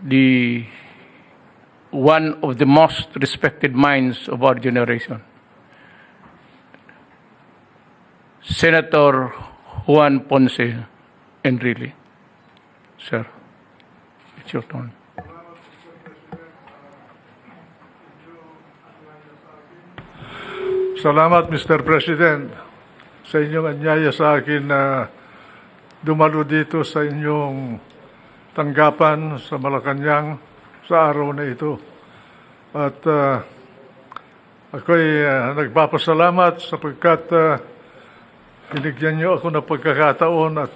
the one of the most respected minds of our generation, Senator Juan Ponce Enrile. Sir, it's your turn. Salamat, Mr. President, sa inyong anyaya sa akin na dumalo dito sa inyong tanggapan sa Malacanang sa araw na ito. At ako'y nagpapasalamat sapagkat binigyan niyo ako ng pagkakataon at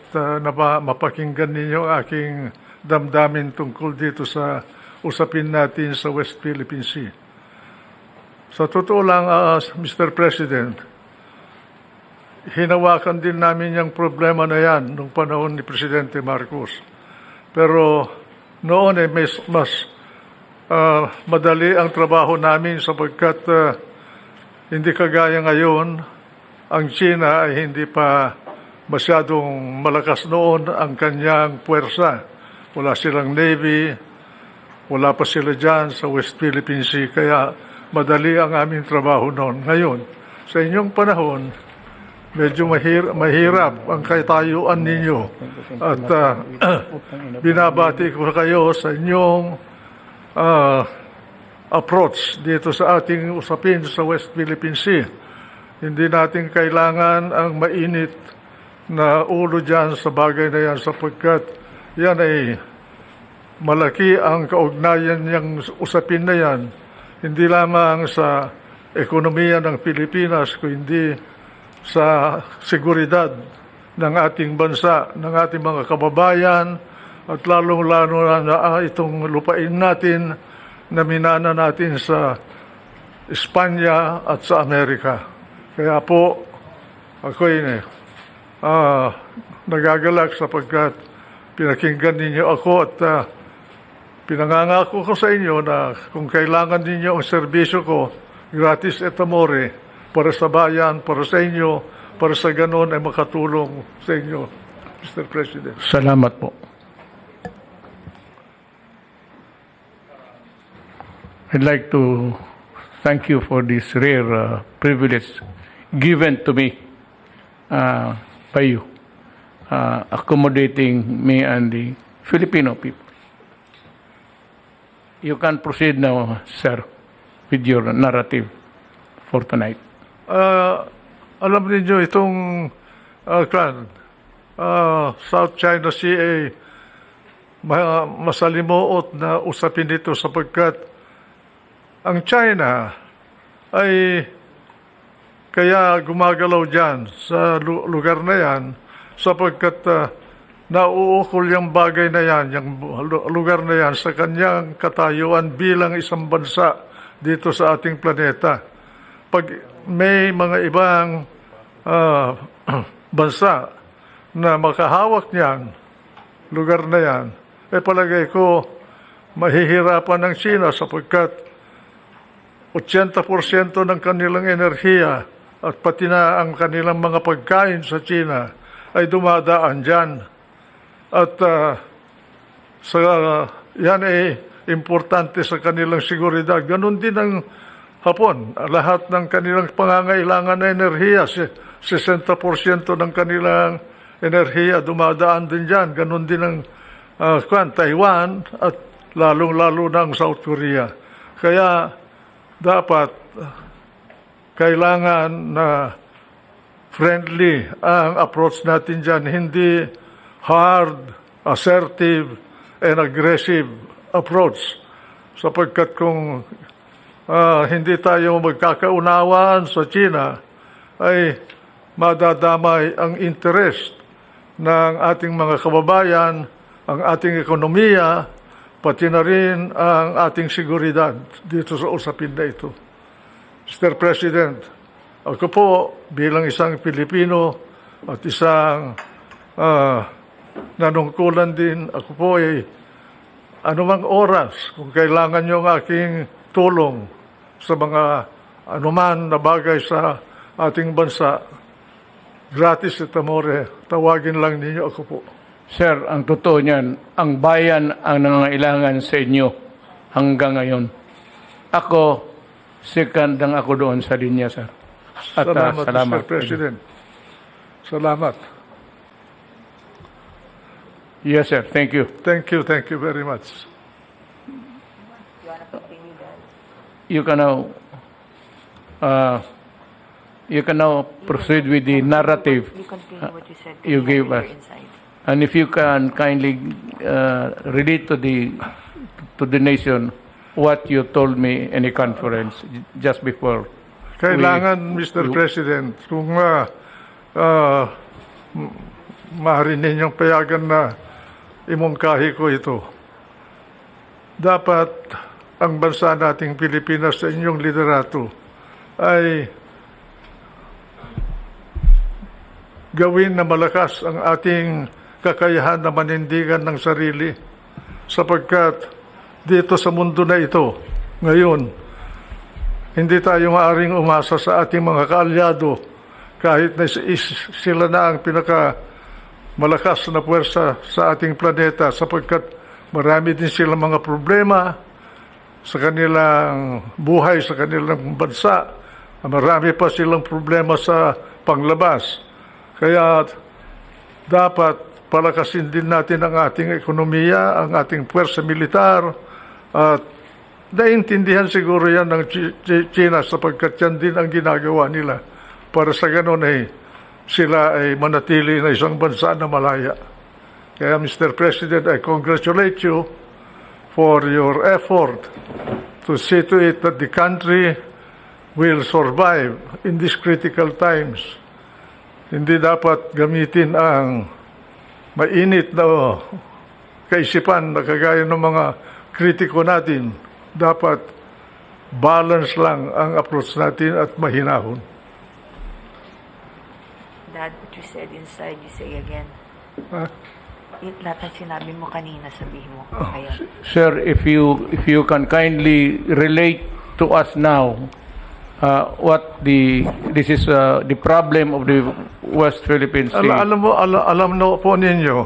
mapakinggan ninyo ang aking damdamin tungkol dito sa usapin natin sa West Philippine Sea. Sa totoo lang, Mr. President, hinawakan din namin yung problema na yan nung panahon ni Presidente Marcos. Pero noon mas madali ang trabaho namin sapagkat hindi kagaya ngayon, ang China ay hindi pa masyadong malakas noon ang kanyang puwersa. Wala silang Navy, wala pa sila dyan sa West Philippine Sea, kaya madali ang aming trabaho noon. Ngayon, sa inyong panahon, medyo mahirap ang katayuan ninyo. At binabati ko kayo sa inyong approach dito sa ating usapin sa West Philippine Sea. Hindi natin kailangan ang mainit na ulo dyan sa bagay na yan sapagkat yan ay malaki ang kaugnayan niyang usapin na yan. Hindi lamang sa ekonomiya ng Pilipinas, kundi sa seguridad ng ating bansa, ng ating mga kababayan, at lalong-lalo na itong lupain natin na minana natin sa Espanya at sa Amerika. Kaya po, ako'y nagagalak sapagkat pinakinggan ninyo ako at pinangangako ko sa inyo na kung kailangan ninyo ang serbisyo ko, gratis et amore, para sa bayan, para sa inyo, para sa ganon ay makatulong sa inyo, Mr. President. Salamat po. I'd like to thank you for this rare privilege given to me by you, accommodating me and the Filipino people. You can proceed now, sir, with your narrative for tonight. Alam niyo itong South China Sea ay masalimuot na usapin dito sapagkat ang China ay kaya gumagalaw dyan sa lugar na yan sapagkat nauukol yung bagay na yan, yung lugar na yan sa kanyang katayuan bilang isang bansa dito sa ating planeta. Pag may mga ibang bansa na makahawak niyan, lugar na yan, palagay ko mahihirapan ng China sapagkat 80% ng kanilang enerhiya at pati na ang kanilang mga pagkain sa China ay dumadaan dyan. At yan ay importante sa kanilang seguridad. Ganon din ang Hapon. Lahat ng kanilang pangangailangan na enerhiya, 60% ng kanilang enerhiya dumadaan din dyan. Ganon din ang Taiwan at lalong-lalo na ang South Korea. Kaya dapat kailangan na friendly ang approach natin dyan, hindi hard, assertive, and aggressive approach. Sapagkat kung hindi tayo magkakaunawaan sa China, ay madadamay ang interest ng ating mga kababayan, ang ating ekonomiya, pati na rin ang ating seguridad dito sa usapin na ito. Mr. President, ako po bilang isang Pilipino at isang nanungkulan din, ako po ay anumang oras kung kailangan nyo ang aking tulong sa mga anuman na bagay sa ating bansa, gratis et amore, tawagin lang ninyo ako po. Sir, ang totoo niyan, ang bayan ang nangangailangan sa inyo hanggang ngayon. Ako, second lang ako doon sa linya, sir. At Salamat, salamat. Mr. President. Salamat. Yes, sir. Thank you. Thank you very much. You can now, proceed with the narrative. You continue what you said. You kanina gave when us. you're inside. And if you can kindly relate to the nation what you told me in a conference just before. Kailangan, Mr. President, kung maaari ninyong payagan na imungkahi ko ito, dapat ang bansa nating Pilipinas sa inyong liderato ay gawin na malakas ang ating kakayahan na manindigan ng sarili sapagkat dito sa mundo na ito ngayon hindi tayo maaaring umasa sa ating mga kaalyado kahit na sila na ang pinaka malakas na puwersa sa ating planeta sapagkat marami din silang mga problema sa kanilang buhay, sa kanilang bansa. Marami pa silang problema sa panglabas. Kaya dapat palakasin din natin ang ating ekonomiya, ang ating puwersa militar, at naintindihan siguro yan ng China sapagkat yan din ang ginagawa nila para sa ganun ay sila ay manatili na isang bansa na malaya. Kaya Mr. President, I congratulate you for your effort to see to it that the country will survive in these critical times. Hindi dapat gamitin ang mainit na kaisipan na kagaya ng mga kritiko natin. Dapat balance lang ang approach natin at mahinahon. Dad, what you said inside, you say again. Lahat ng sinabi mo kanina, sabihin mo. Ngayon. Sir, if you can kindly relate to us now what this is the problem of the West Philippine Sea. Alam na po ninyo,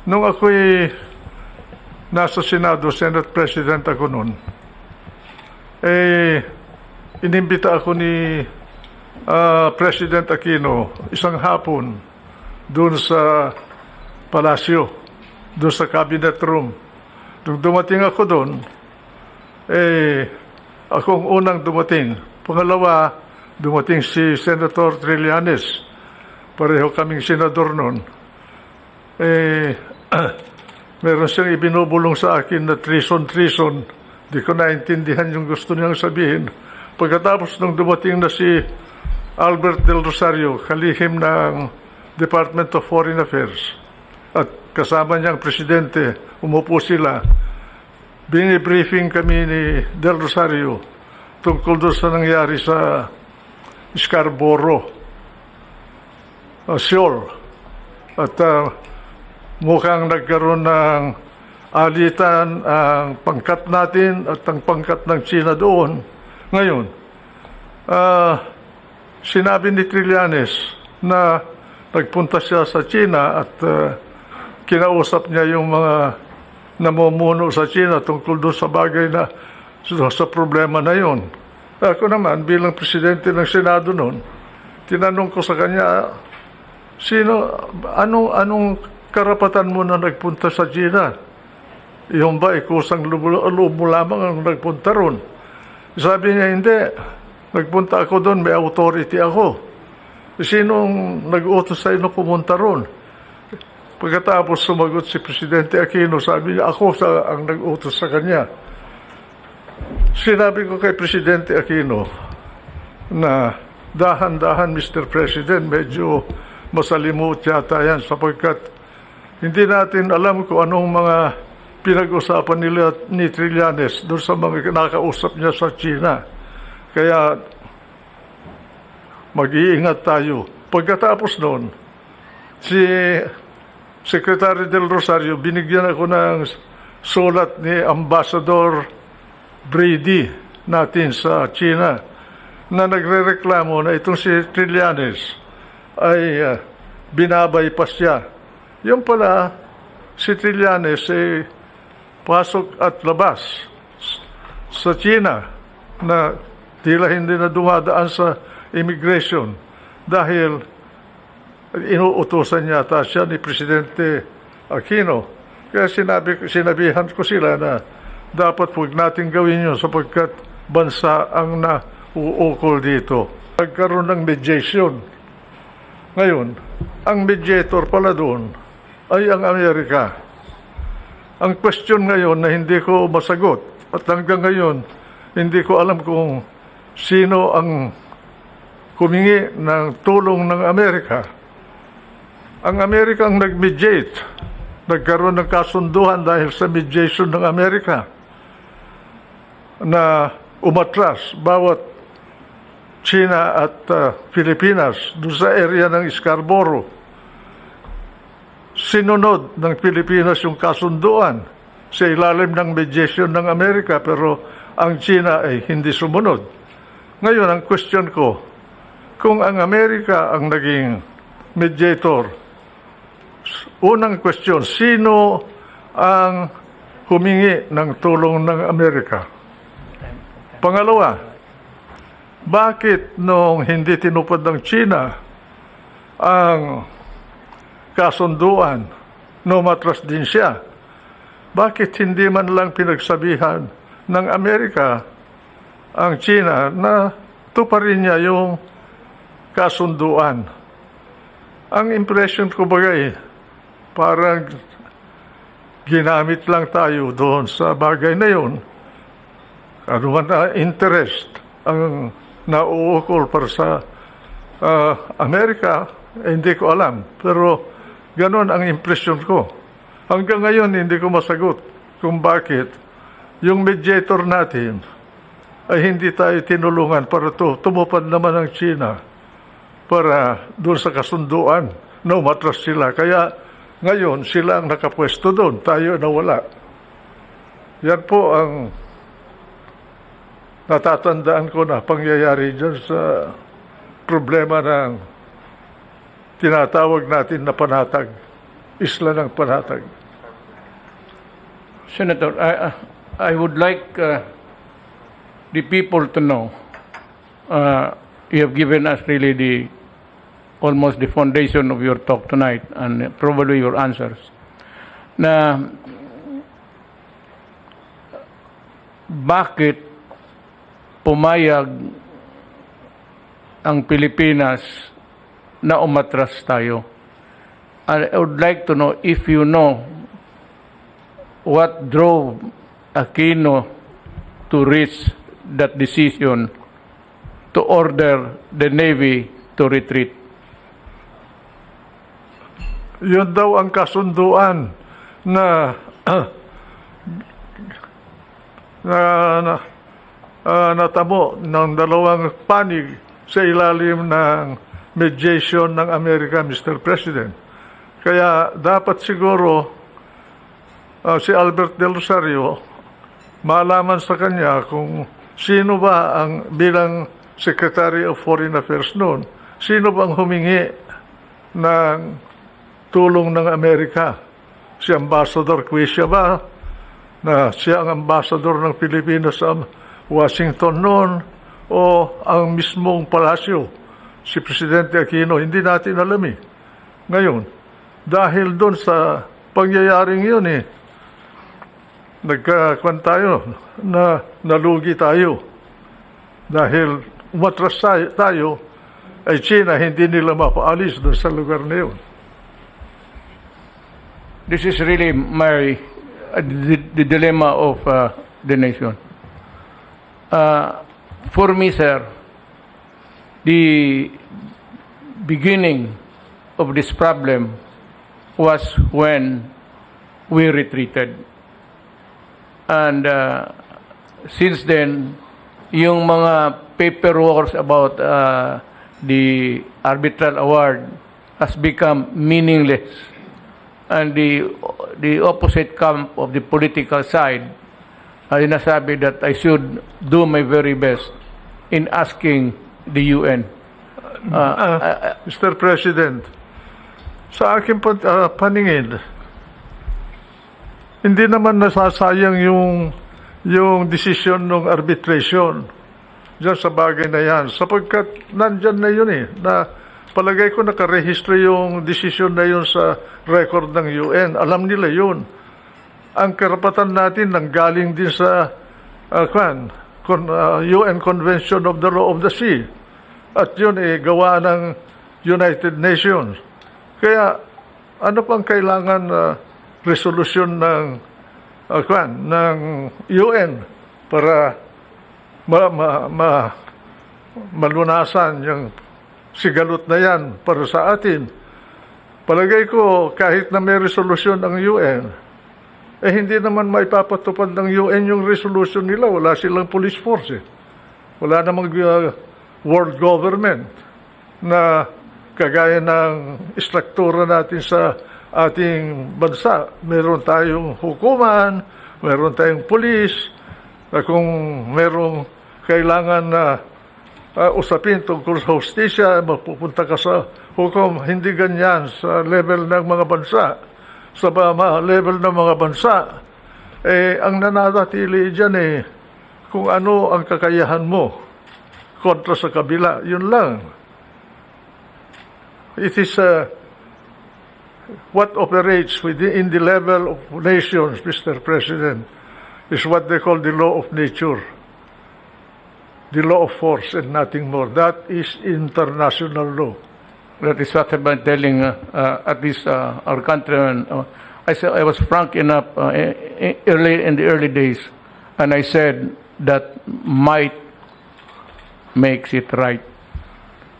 nung ako'y nasa Senado, Senate President ako noon, inimbita ako ni President Aquino isang hapon doon sa palasyo, doon sa cabinet room. Nung dumating ako doon, akong unang dumating. Pangalawa, dumating si Senator Trillanes. Pareho kaming senador noon. Meron siyang ibinubulong sa akin na treason. Di ko naintindihan yung gusto niyang sabihin. Pagkatapos nung dumating na si Albert Del Rosario, kalihim ng Department of Foreign Affairs, at kasama niyang presidente, umupo sila. Binibriefing kami ni Del Rosario tungkol doon sa nangyari sa Scarborough, Seoul. At mukhang nagkaroon ng alitan ang pangkat natin at ang pangkat ng China doon. Ngayon, sinabi ni Trillanes na nagpunta siya sa China at kinausap niya yung mga namumuno sa China tungkol doon sa bagay na sa problema na yon. Ako naman, bilang presidente ng Senado noon, tinanong ko sa kanya, anong karapatan mo na nagpunta sa China? Yung ba, kusang loob mo lamang ang nagpunta ron? Sabi niya, hindi. Nagpunta ako doon, may authority ako. Sinong nag-utos sa inyo pumunta ron? Pagkatapos sumagot si Presidente Aquino, sabi niya, ako ang nag-utos sa kanya. Sinabi ko kay Presidente Aquino na dahan-dahan, Mr. President, medyo masalimuot yata yan sapagkat hindi natin alam kung anong mga pinag-usapan nila ni Trillanes doon sa mga nakausap niya sa China. Kaya mag-iingat tayo. Pagkatapos noon, si Secretary Del Rosario, binigyan ako ng sulat ni Ambassador Brady natin sa China na nagrereklamo na itong si Trillanes ay binabypass siya. Yung pala, si Trillanes pasok at labas sa China na tila hindi na dumadaan sa immigration dahil inuutosan yata siya ni Presidente Aquino. Kaya sinabihan ko sila na dapat huwag natin gawin yun sapagkat bansa ang nauukol dito. Nagkaroon ng mediation. Ngayon, ang mediator pala doon ay ang Amerika. Ang question ngayon na hindi ko masagot at hanggang ngayon hindi ko alam kung sino ang humingi ng tulong ng Amerika. Ang Amerika ang nag-mediate. Nagkaroon ng kasunduan dahil sa mediation ng Amerika na umatras bawat China at Pilipinas doon sa area ng Scarborough. Sinunod ng Pilipinas yung kasunduan sa ilalim ng mediation ng Amerika pero ang China ay hindi sumunod. Ngayon, ang question ko, kung ang Amerika ang naging mediator, unang question, sino ang humingi ng tulong ng Amerika? Pangalawa, bakit nung hindi tinupad ng China ang kasunduan, umatras din siya? Bakit hindi man lang pinagsabihan ng Amerika ang China na tuparin niya yung kasunduan? Ang impression ko bagay, parang ginamit lang tayo doon sa bagay na yun. Ano man na interest ang nauukol para sa Amerika, hindi ko alam. Pero ganon ang impression ko. Hanggang ngayon, hindi ko masagot kung bakit yung mediator natin ay hindi tayo tinulungan para tumupad naman ang China para doon sa kasunduan na umatras sila. Kaya ngayon, sila ang nakapwesto doon, tayo nawala. Yan po ang natatandaan ko na pangyayari dyan sa problema ng tinatawag natin na panatag, isla ng panatag. Senator, I would like the people to know, you have given us really almost the foundation of your talk tonight and probably your answers, na bakit pumayag ang Pilipinas na umatras tayo. And I would like to know if you know what drove Aquino to reach that decision to order the Navy to retreat. Yun daw ang kasunduan na natamo ng dalawang panig sa ilalim ng mediation ng Amerika, Mr. President. Kaya dapat siguro si Albert Del Rosario malaman sa kanya kung sino ba ang bilang Secretary of Foreign Affairs noon, sino bang humingi ng tulong ng Amerika? Si Ambassador Quisha ba? Na siya ang ambassador ng Pilipinas sa Washington noon o ang mismong palasyo, si Presidente Aquino, hindi natin alam eh. Ngayon, dahil doon sa pangyayaring yun nagkakuan tayo, na nalugi tayo. Dahil umatras tayo, ay China, hindi nila mapaalis doon sa lugar na yun. This is really the dilemma of the nation. For me, sir, the beginning of this problem was when we retreated. And since then, yung mga paperwork about the arbitral award has become meaningless. And the opposite camp of the political side ay nasabi that I should do my very best in asking the UN. Mr. President, sa aking paningin, hindi naman nasasayang yung decision ng arbitration dyan sa bagay na yan. Sapagkat nandyan na yun na palagay ko nakarehistro yung decision na yun sa record ng UN. Alam nila yun. Ang karapatan natin nanggaling din sa UN Convention of the Law of the Sea. At yun gawa ng United Nations. Kaya ano pang kailangan resolution ng UN para malunasan yung sigalot na yan para sa atin. Palagay ko kahit na may resolution ang UN, hindi naman maipapatupad ng UN yung resolution nila. Wala silang police force. Wala namang world government na kagaya ng istruktura natin sa ating bansa. Meron tayong hukuman, meron tayong police, kung merong kailangan na usapin tungkol sa hustisya, mapupunta ka sa hukom. Hindi ganyan sa level ng mga bansa. Sa level ng mga bansa, ang nananatili dyan kung ano ang kakayahan mo kontra sa kabila. Yun lang. It is what operates within the level of nations, Mr. President, is what they call the law of nature. The law of force and nothing more. That is international law. That is what I've been telling at least our countrymen. I was frank enough early in the early days, and I said that might makes it right.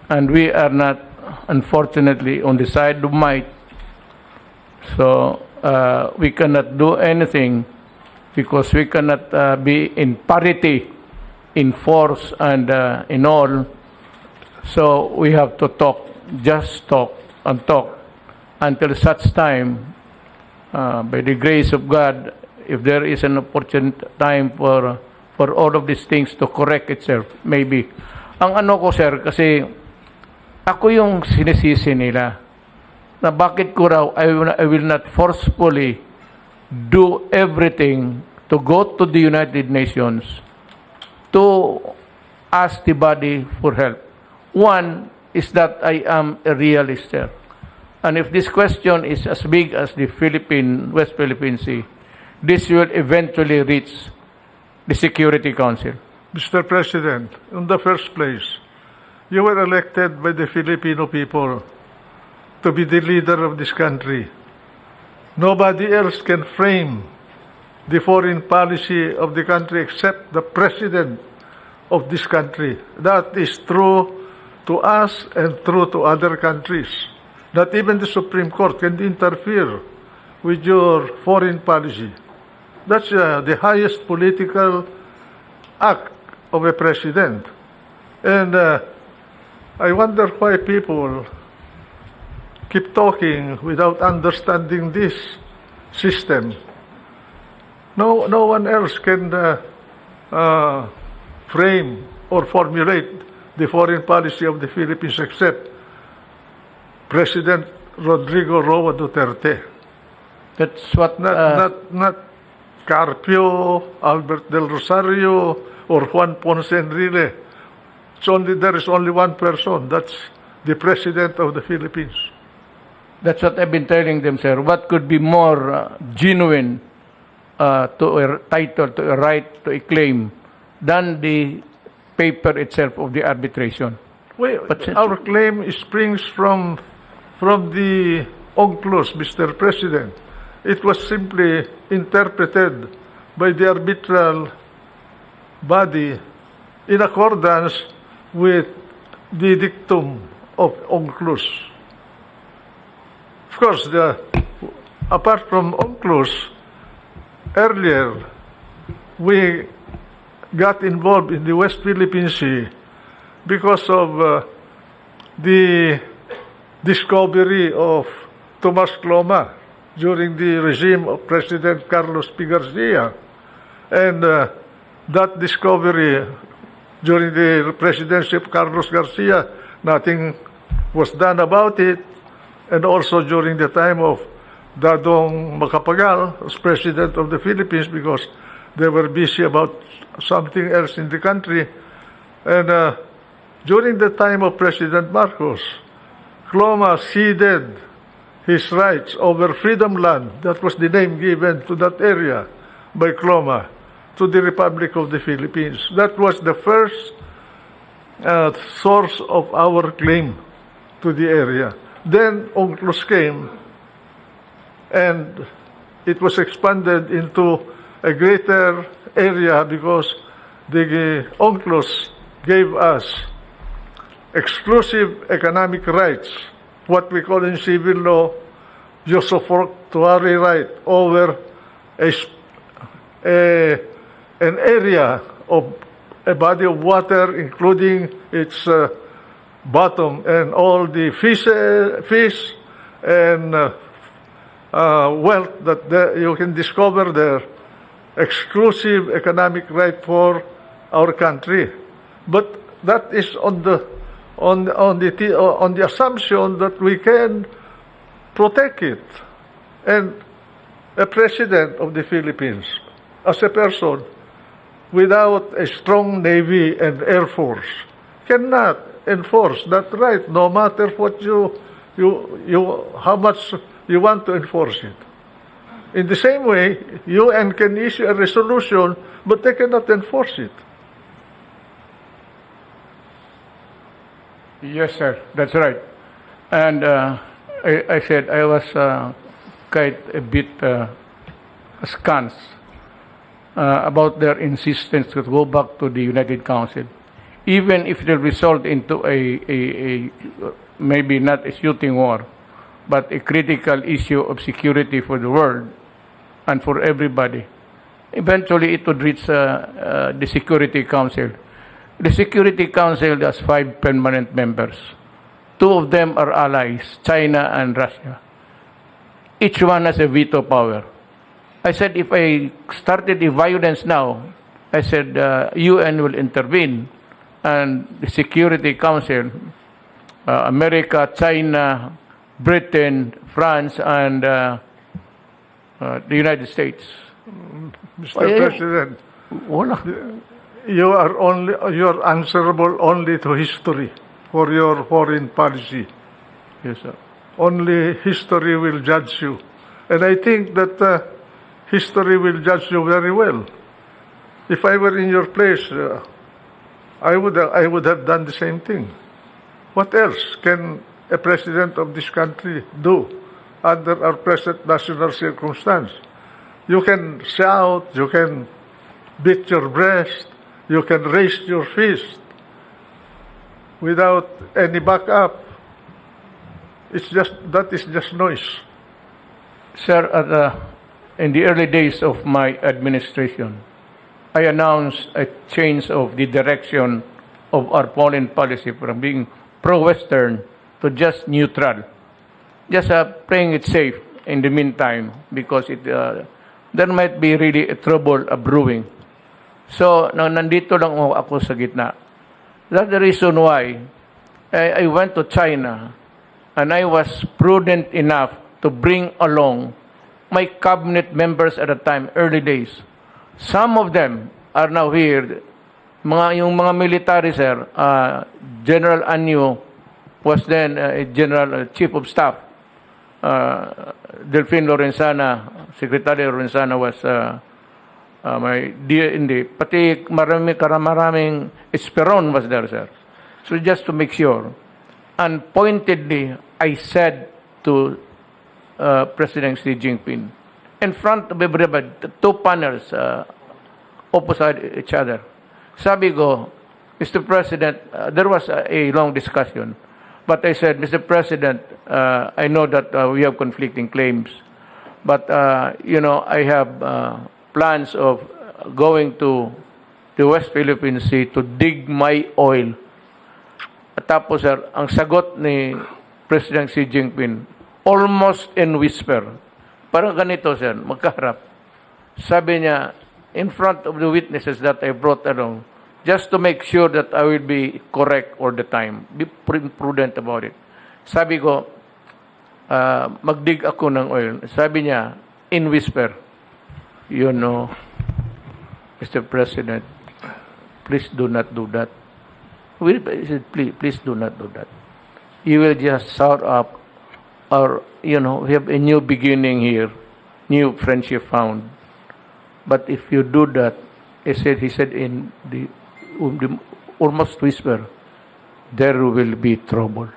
And we are not, unfortunately, on the side of might. So we cannot do anything because we cannot be in parity in force and in all. So we have to talk. Just talk and talk until such time, by the grace of God, if there is an opportune time for all of these things to correct itself, maybe. Ang ano ko, sir, kasi ako yung sinisisi nila na bakit ko raw I will not forcefully do everything to go to the United Nations to ask the body for help. One is that I am a realist, sir. And if this question is as big as the West Philippine Sea, this will eventually reach the Security Council. Mr. President, in the first place, you were elected by the Filipino people to be the leader of this country. Nobody else can frame the foreign policy of the country except the president of this country. That is true to us and true to other countries. Not even the Supreme Court can interfere with your foreign policy. That's the highest political act of a president. And I wonder why people keep talking without understanding this system. No one else can frame or formulate the foreign policy of the Philippines except President Rodrigo Roa Duterte. That's what Not Carpio, Albert Del Rosario, or Juan Ponce Enrile. There is only one person. That's the President of the Philippines. That's what I've been telling them, sir. What could be more genuine to a title, to a right, to a claim than the paper itself of the arbitration? Our claim springs from the UNCLOS, Mr. President. It was simply interpreted by the arbitral body in accordance with the dictum of UNCLOS. Of course, apart from UNCLOS, earlier we got involved in the West Philippine Sea because of the discovery of Tomas Cloma during the regime of President Carlos P. Garcia. And that discovery during the presidency of Carlos Garcia, nothing was done about it. And also during the time of Dadong Macapagal as President of the Philippines because they were busy about something else in the country. And during the time of President Marcos, Cloma ceded his rights over Freedom Land, that was the name given to that area by Cloma, to the Republic of the Philippines. That was the first source of our claim to the area. Then UNCLOS came, and it was expanded into a greater area because the UNCLOS gave us exclusive economic rights, what we call in civil law, usufructuary right over an area of a body of water, including its bottom and all the fish and wealth that you can discover there, exclusive economic right for our country. But that is on the assumption that we can protect it. And a president of the Philippines, as a person, without a strong navy and air force, cannot enforce that right, no matter what how much you want to enforce it. In the same way, UN can issue a resolution, but they cannot enforce it. Yes, sir. That's right. And I said I was quite a bit askance about their insistence to go back to the United Council, even if it will result into a maybe not a shooting war, but a critical issue of security for the world and for everybody. Eventually, it would reach the Security Council. The Security Council has 5 permanent members. 2 of them are allies, China and Russia. Each one has a veto power. I said, if I started the violence now, I said, UN will intervene, and the Security Council, America, China, Britain, France, and the United States. Mr. President, Wala. you are answerable only to history for your foreign policy. Yes, sir. Only history will judge you. And I think that history will judge you very well. If I were in your place, I would have done the same thing. What else can a president of this country do under our present national circumstance? You can shout, you can beat your breast, you can raise your fist without any backup. That is just noise. Sir, in the early days of my administration, I announced a change of the direction of our foreign policy from being pro-Western to just neutral. Just playing it safe in the meantime because there might be really a trouble brewing. So, nandito lang ako sa gitna. That's the reason why I went to China and I was prudent enough to bring along my cabinet members at the time, early days. Some of them are now here. Yung mga military, sir, General Anyo was then General Chief of Staff. Delphine Lorenzana, Secretary Lorenzana was my DND. Pati maraming Esperon was there, sir. So just to make sure. And pointedly, I said to President Xi Jinping, in front of everybody, 2 panels opposite each other. Sabi ko, Mr. President, there was a long discussion. But I said, Mr. President, I know that we have conflicting claims. But, I have plans of going to the West Philippine Sea to dig my oil. At tapos, sir, ang sagot ni President Xi Jinping, almost in whisper. Parang ganito, sir, magkaharap. Sabi niya, in front of the witnesses that I brought along, just to make sure that I will be correct all the time. Be prudent about it. Sabi ko, magdig ako ng oil. Sabi niya, in whisper, you know, Mr. President, please do not do that. He said, please do not do that. You will just sour up, or, you know, we have a new beginning here, new friendship found. But if you do that, he said in the almost whisper, there will be trouble.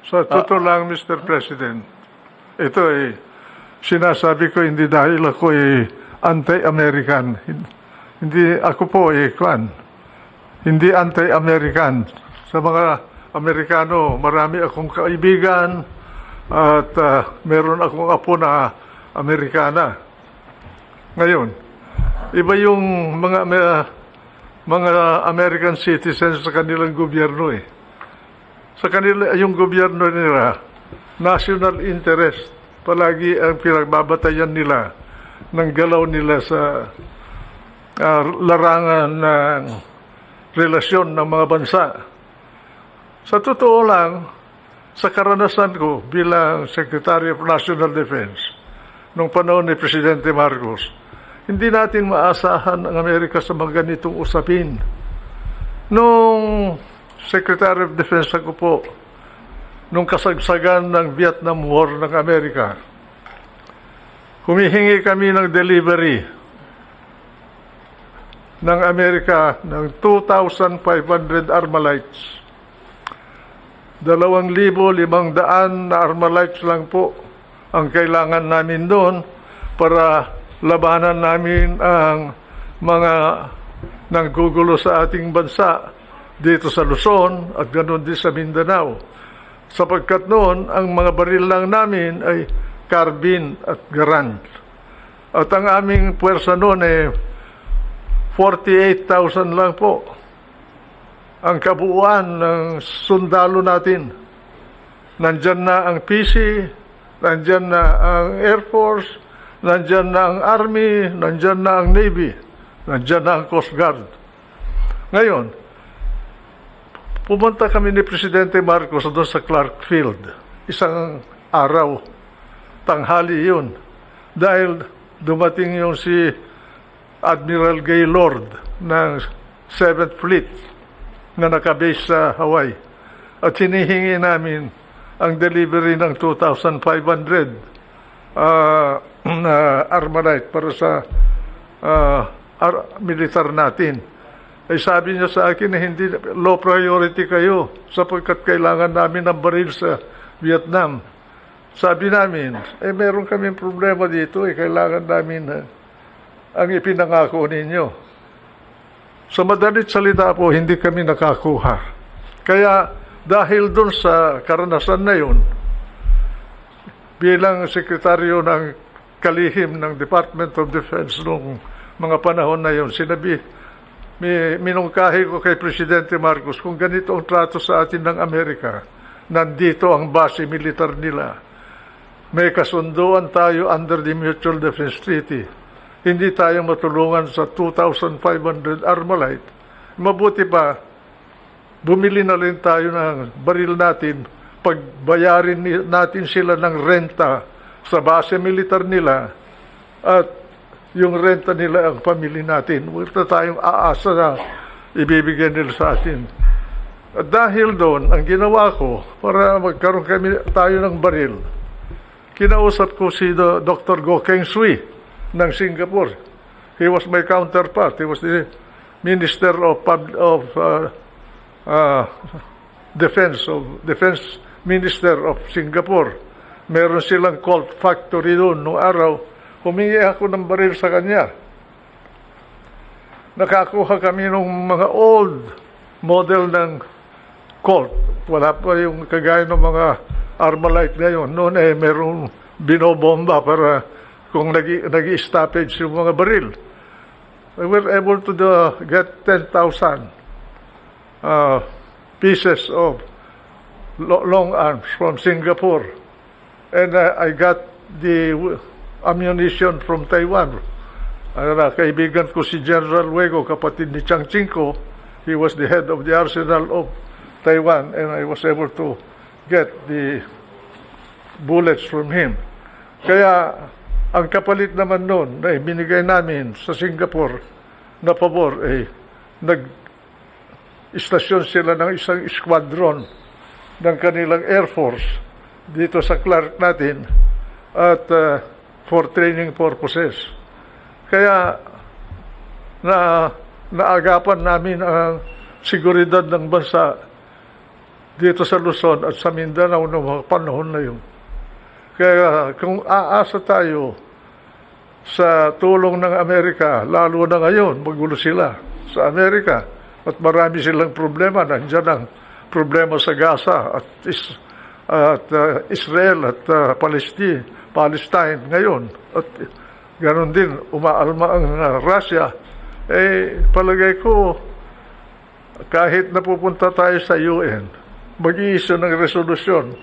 Sa totoo lang, Mr. President, ito sinasabi ko hindi dahil ako anti-American. Hindi ako po hindi anti-American. Sa mga Amerikano, marami akong kaibigan at meron akong apo na Amerikana. Ngayon, iba yung mga American citizens sa kanilang gobyerno Sa kanila, yung gobyerno nila, national interest, palagi ang pinagbabatayan nila ng galaw nila sa larangan ng relasyon ng mga bansa. Sa totoo lang, sa karanasan ko bilang Secretary of National Defense, nung panahon ni Presidente Marcos, hindi natin maasahan ang Amerika sa mga ganitong usapin. Nung Secretary of Defense ako po, nung kasagsagan ng Vietnam War ng Amerika, humihingi kami ng delivery ng Amerika ng 2,500 Armalites. 2,500 na Armalites lang po ang kailangan namin doon para labanan namin ang mga nanggugulo sa ating bansa dito sa Luzon at ganoon din sa Mindanao. Sapagkat noon, ang mga baril lang namin ay carbine at garand. At ang aming puwersa noon 48,000 lang po ang kabuuan ng sundalo natin. Nandyan na ang PC, nandyan na ang Air Force, nandyan na ang Army, nandyan na ang Navy, nandyan na ang Coast Guard. Ngayon, pumunta kami ni Presidente Marcos doon sa Clark Field. Isang araw, tanghali yun. Dahil dumating yung si Admiral Gaylord ng 7th Fleet na nakabase sa Hawaii. At hinihingi namin ang delivery ng 2,500 na Armalite para sa militar natin. Ay sabi niya sa akin na hindi low priority kayo sapagkat kailangan namin ng baril sa Vietnam. Sabi namin, meron kaming problema dito, kailangan namin ang ipinangako ninyo. Sa madalit salita po, hindi kami nakakuha. Kaya dahil dun sa karanasan na yun, bilang sekretaryo ng kalihim ng Department of Defense noong mga panahon na yun, minungkahi ko kay Presidente Marcos kung ganito ang trato sa atin ng Amerika, nandito ang base militar nila. May kasunduan tayo under the Mutual Defense Treaty. Hindi tayo matulungan sa 2,500 Armalite. Mabuti pa, bumili na rin tayo ng baril natin, pagbayarin natin sila ng renta sa base militar nila at yung renta nila ang pamili natin. Wala tayong aasa na ibibigay nila sa atin. At dahil doon, ang ginawa ko, para magkaroon tayo ng baril, kinausap ko si Dr. Goh Keng Swee ng Singapore. He was my counterpart. He was the Minister of Defense Minister of Singapore. Meron silang Colt factory doon noong araw. Humingi ako ng baril sa kanya. Nakakuha kami ng mga old model ng Colt. Wala pa yung kagaya ng mga Armalite ngayon. Noon merong binobomba para kung nag-stoppage yung mga baril. We were able to get 10,000 pieces of long arms from Singapore. And I got the ammunition from Taiwan. Kaibigan ko si General Wego, kapatid ni Chiang Ching-ko. He was the head of the arsenal of Taiwan, and I was able to get the bullets from him. Kaya ang kapalit naman noon na ibinigay namin sa Singapore na pabor, nag-istasyon sila ng isang squadron ng kanilang Air Force dito sa Clark natin at for training purposes. Kaya naagapan namin ang seguridad ng bansa dito sa Luzon at sa Mindanao noong mga panahon na yun. Kaya kung aasa tayo sa tulong ng Amerika, lalo na ngayon, magulo sila sa Amerika at marami silang problema. Nandiyan ang problema sa Gaza at Israel at Palestine ngayon. At ganoon din, umaalma ang Russia. Palagay ko, kahit napupunta tayo sa UN, mag-i-issue ng resolusyon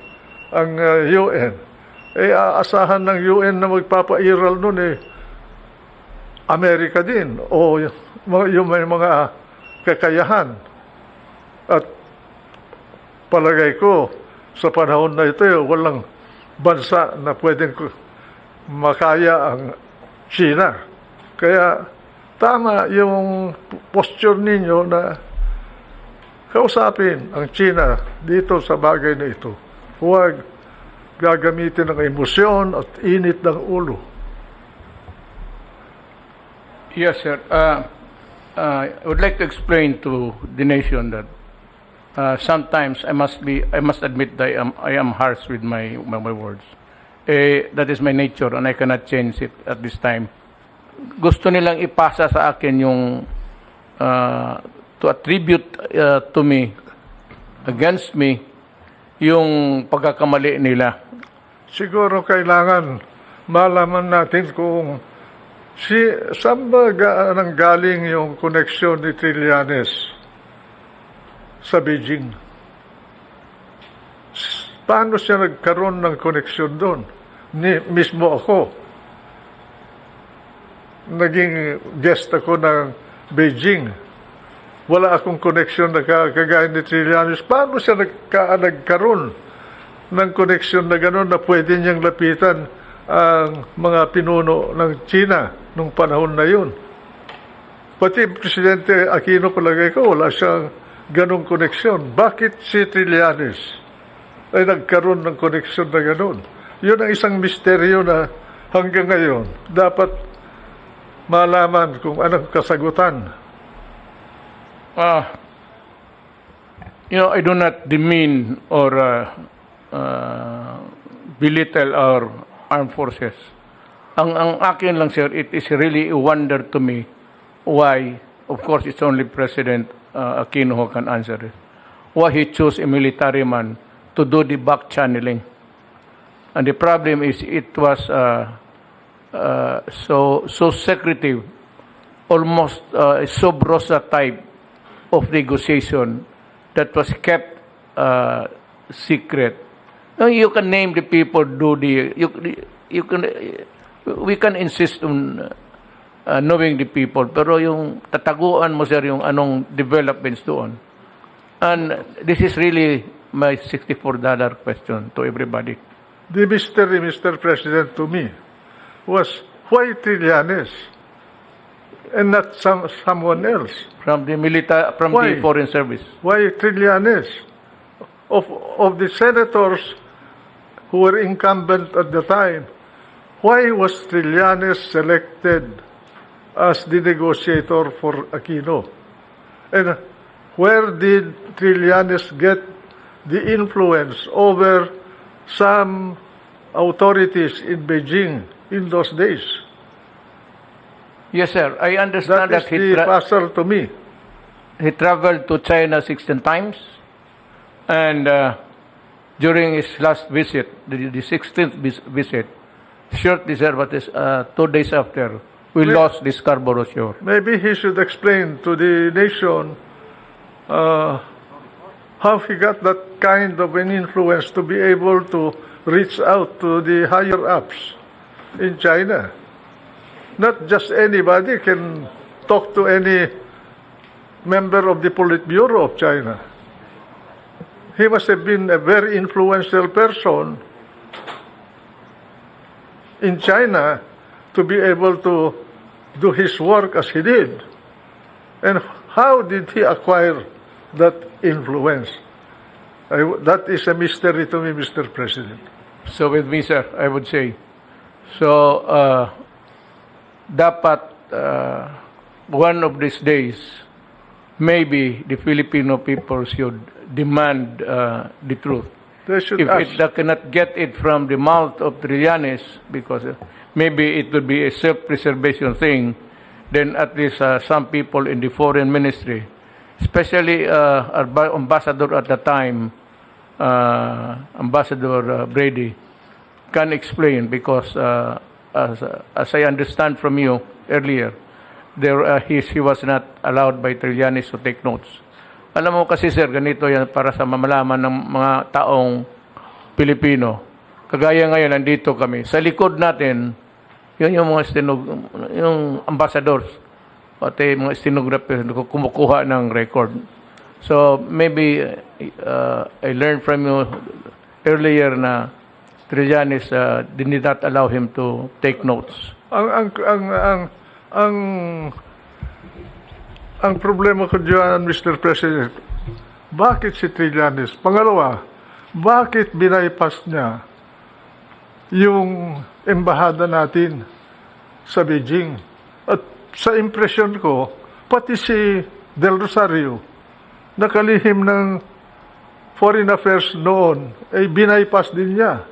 ang UN, aasahan ng UN na magpapairal nun Amerika din o yung may mga kakayahan. At palagay ko, sa panahon na ito, walang bansa na pwedeng makaya ang China. Kaya tama yung posture ninyo na kausapin ang China dito sa bagay na ito. Huwag gagamitin ng emosyon at init ng ulo. Yes, sir. I would like to explain to the nation that sometimes I must admit that I am harsh with my words. That is my nature and I cannot change it at this time. Gusto nilang ipasa sa akin yung to attribute to me, against me, yung pagkakamali nila. Siguro kailangan malaman natin kung saan ba nanggaling yung koneksyon ni Trillanes sa Beijing. Paano siya nagkaroon ng koneksyon doon? Mismo ako. Naging guest ako ng Beijing. Wala akong koneksyon na kagaya ni Trillanes. Paano siya nagkaroon ng koneksyon na gano'n na pwede niyang lapitan ang mga pinuno ng China nung panahon na yun? Pati Presidente Aquino, palagay ko, wala siyang ganong koneksyon. Bakit si Trillanes ay nagkaroon ng koneksyon na gano'n? Yun ang isang misteryo na hanggang ngayon dapat malaman kung anong kasagutan. I do not demean or belittle our armed forces. Ang akin lang, sir, it is really a wonder to me why, of course, it's only President Aquino who can answer it, why he chose a military man to do the back channeling. And the problem is it was so secretive, almost a sub rosa type of negotiation that was kept secret. Now you can name the people, we can insist on knowing the people, pero yung tataguan mo, sir, yung anong developments doon. And this is really my $64 question to everybody. The mystery, Mr. President, to me was why Trillanes and not someone else? From the Why? the foreign service. Why Trillanes? Of the senators who were incumbent at the time, why was Trillanes selected as the negotiator for Aquino? And where did Trillanes get the influence over some authorities in Beijing in those days? Yes, sir. I understand That is the puzzle to me. he traveled to China 16 times. And during his last visit, the 16th visit, shortly, sir, but 2 days after, we lost the Scarborough Shoal. Maybe he should explain to the nation how he got that kind of an influence to be able to reach out to the higher-ups in China. Not just anybody can talk to any member of the Politburo of China. He must have been a very influential person in China to be able to do his work as he did? And how did he acquire that influence? That is a mystery to me, Mr. President. So with me, sir, I would say, so dapat one of these days, maybe the Filipino people should demand the truth. They should If ask. they cannot get it from the mouth of Trillanes, because maybe it would be a self-preservation thing, then at least some people in the foreign ministry, especially our ambassador at the time, Ambassador Brady, can explain, because as I understand from you earlier, he was not allowed by Trillanes to take notes. Alam mo kasi, sir, ganito yan para sa mamalaman ng mga taong Pilipino. Kagaya ngayon, nandito kami. Sa likod natin, yun yung mga yung ambassadors, pati mga stenographers kumukuha ng record. So maybe I learned from you earlier na Trillanes did not allow him to take notes. Ang problema ko diyan, Mr. President, bakit si Trillanes? Pangalawa, bakit binaypas niya yung embahada natin sa Beijing? At sa impresyon ko, pati si Del Rosario, nakalihim ng Foreign Affairs noon, ay binaypas din niya.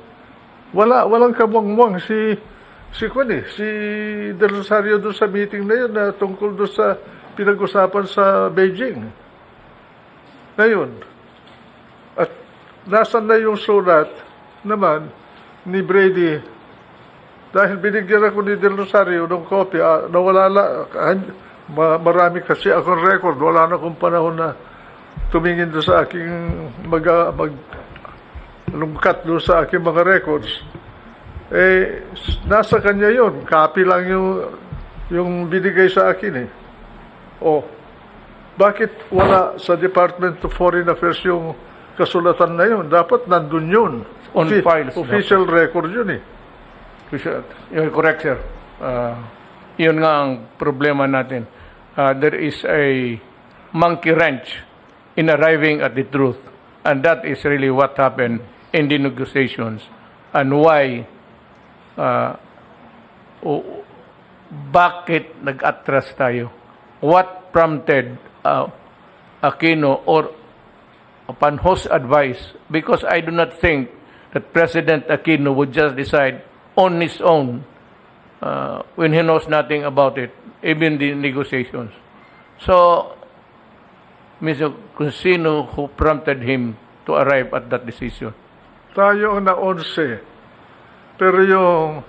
Walang kabwangwang si Del Rosario doon sa meeting na yun na tungkol doon sa pinag-usapan sa Beijing. Ngayon, at nasan na yung sulat naman ni Brady, dahil binigyan ako ni Del Rosario ng kopya, marami kasi akong record, wala na akong panahon na tumingin doon sa aking lumkat doon sa aking mga records. Nasa kanya yun, copy lang yung binigay sa akin eh. Bakit wala sa Department of Foreign Affairs yung kasulatan na yun? Dapat nandun yun. On files. Official record yun eh. You're correct, sir. Yun nga ang problema natin. There is a monkey wrench in arriving at the truth. And that is really what happened in the negotiations. And why, bakit nag-atras tayo? What prompted Aquino, or upon whose advice? Because I do not think that President Aquino would just decide on his own when he knows nothing about it, even the negotiations. So, Mr. Consino, who prompted him to arrive at that decision? Tayo ang na-11. Pero yung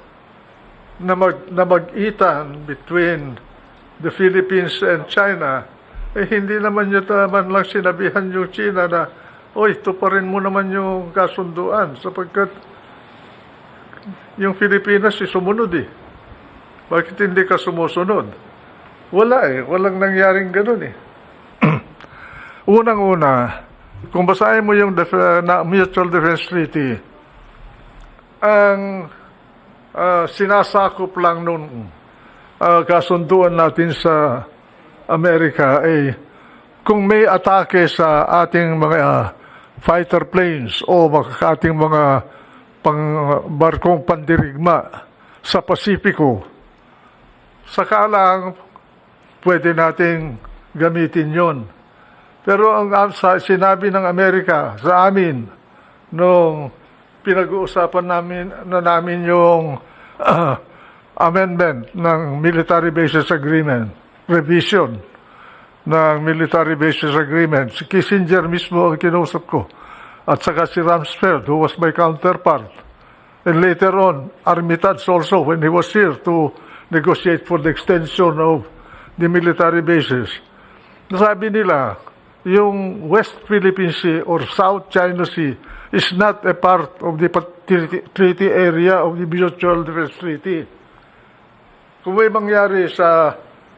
na mag-itan between the Philippines and China, hindi naman nyo naman lang sinabihan yung China na, ito pa rin mo naman yung kasunduan, sapagkat yung Pilipinas sumunod eh. Bakit hindi ka sumusunod? Walang nangyaring ganun eh. Unang-una, kung basahin mo yung Mutual Defense Treaty, ang sinasakop lang nun kasunduan natin sa Amerika ay kung may atake sa ating mga fighter planes o ating mga barkong pandirigma sa Pasipiko, saka lang pwede nating gamitin yon. Pero ang sinabi ng Amerika sa amin nung pinag-uusapan namin yung amendment ng Military Bases Agreement, revision ng Military Bases Agreement. Si Kissinger mismo ang kinausap ko. At saka si Rumsfeld, who was my counterpart. And later on, Armitage also, when he was here to negotiate for the extension of the military bases. Nasabi nila, yung West Philippine Sea or South China Sea is not a part of the treaty area of the Mutual Defense Treaty. Kung may mangyari sa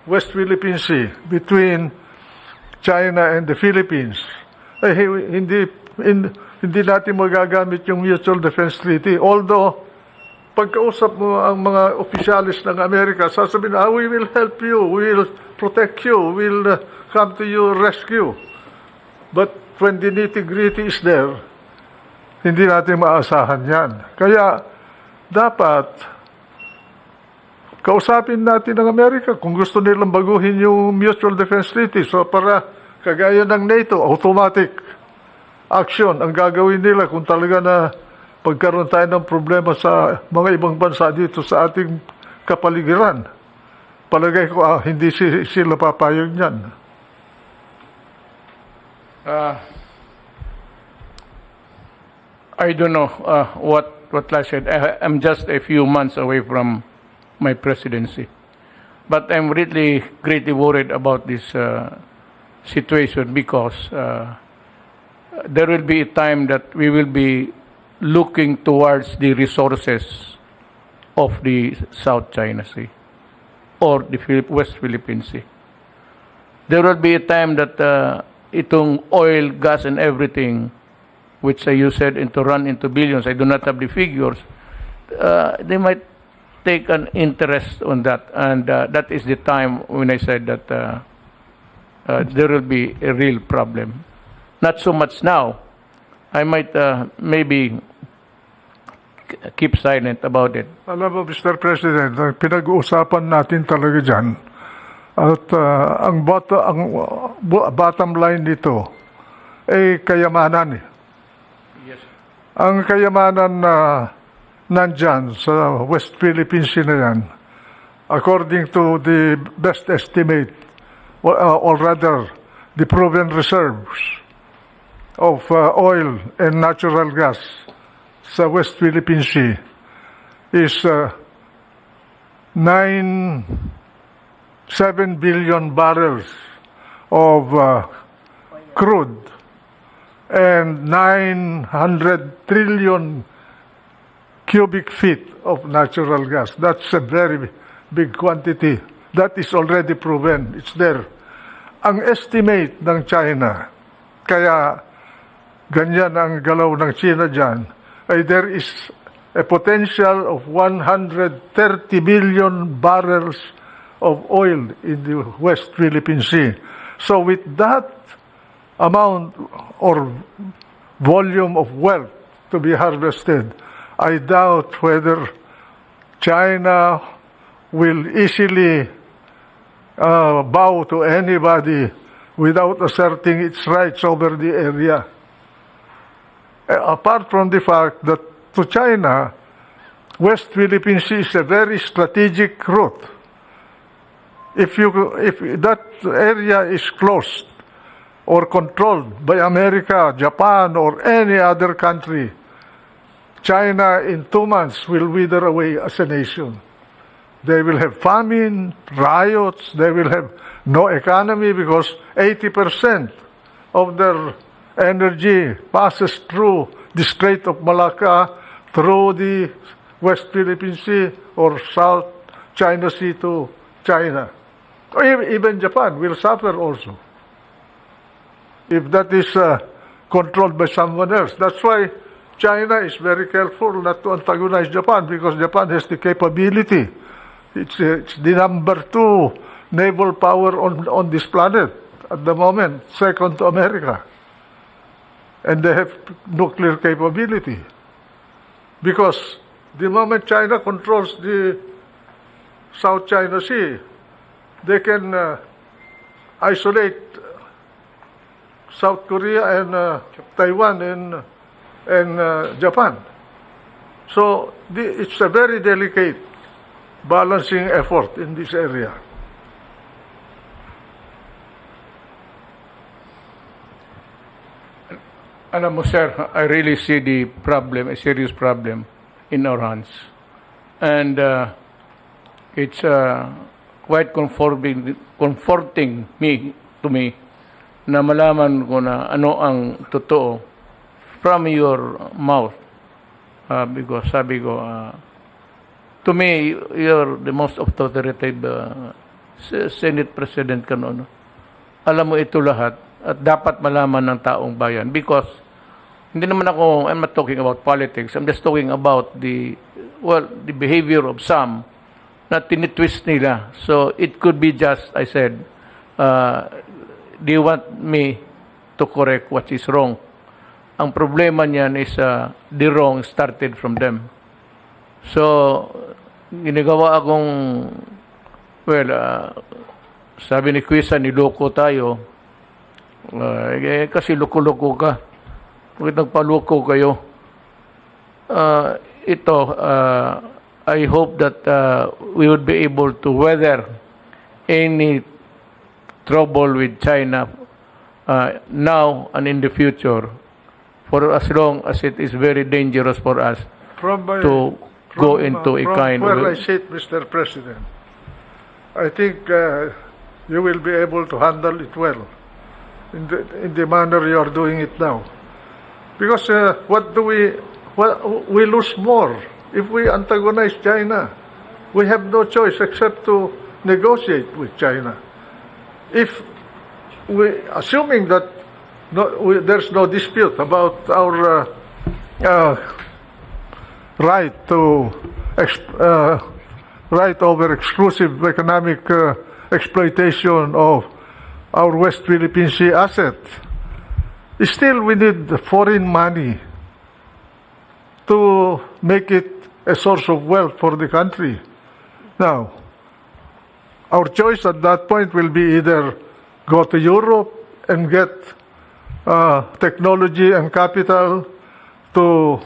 West Philippine Sea between China and the Philippines, hindi natin magagamit yung Mutual Defense Treaty. Although, pagkausap mo ang mga opisyalis ng Amerika, sasabihin, we will help you, we will protect you, we will come to your rescue. But when the nitty-gritty is there, hindi natin maasahan yan. Kaya, dapat, kausapin natin ng Amerika kung gusto nilang baguhin yung Mutual Defense Treaty. So, para kagaya ng NATO, automatic action ang gagawin nila kung talaga na pagkaroon tayo ng problema sa mga ibang bansa dito sa ating kapaligiran. Palagay ko, hindi sila papayag niyan. I don't know what I said. I'm just a few months away from my presidency. But I'm really greatly worried about this situation because there will be a time that we will be looking towards the resources of the South China Sea or the West Philippine Sea. There will be a time that itong oil, gas, and everything, which you said to run into billions, I do not have the figures, they might take an interest on that. And that is the time when I said that there will be a real problem. Not so much now. I might maybe keep silent about it. Alam mo, Mr. President, ang pinag-uusapan natin talaga dyan, at ang bottom line nito ay kayamanan. Yes. Ang kayamanan na nandyan sa West Philippine Sea na yan, according to the best estimate, or rather, the proven reserves of oil and natural gas sa West Philippine Sea is 7 billion barrels of crude and 900 trillion cubic feet of natural gas. That's a very big quantity. That is already proven. It's there. Ang estimate ng China, kaya ganyan ang galaw ng China dyan, ay there is a potential of 130 billion barrels of oil in the West Philippine Sea. So with that amount or volume of wealth to be harvested, I doubt whether China will easily bow to anybody without asserting its rights over the area. Apart from the fact that to China, West Philippine Sea is a very strategic route. If that area is closed or controlled by America, Japan, or any other country, China in 2 months will wither away as a nation. They will have famine, riots, they will have no economy because 80% of their energy passes through the Strait of Malacca, through the West Philippine Sea or South China Sea to China. Or even Japan will suffer also if that is controlled by someone else. That's why China is very careful not to antagonize Japan because Japan has the capability. It's the number 2 naval power on this planet at the moment, second to America. And they have nuclear capability. Because the moment China controls the South China Sea, they can isolate South Korea and Taiwan and Japan. So it's a very delicate balancing effort in this area. Alam mo, sir, I really see the problem, a serious problem in our hands. And it's quite comforting to me na malaman ko na ano ang totoo from your mouth. Because sabi ko, to me, you're the most authoritative Senate President ka noon. Alam mo ito lahat at dapat malaman ng taong bayan because hindi naman ako, I'm not talking about politics, I'm just talking about the the behavior of some na tinitwist nila. So it could be just, I said, they want me to correct what is wrong. Ang problema niyan is the wrong started from them. So, ginagawa akong, sabi ni Quisa, niloko tayo. Kasi loko-loko ka. Bakit nagpaloko kayo? I hope that we would be able to weather any trouble with China now and in the future, for as long as it is very dangerous for us to go into a kind of... Where I of... sit, Mr. President, I think you will be able to handle it well in the manner you are doing it now. Because we lose more if we antagonize China. We have no choice except to negotiate with China. If assuming that there's no dispute about our right over exclusive economic exploitation of our West Philippine Sea asset, still we need foreign money to make it a source of wealth for the country. Now, our choice at that point will be either go to Europe and get technology and capital to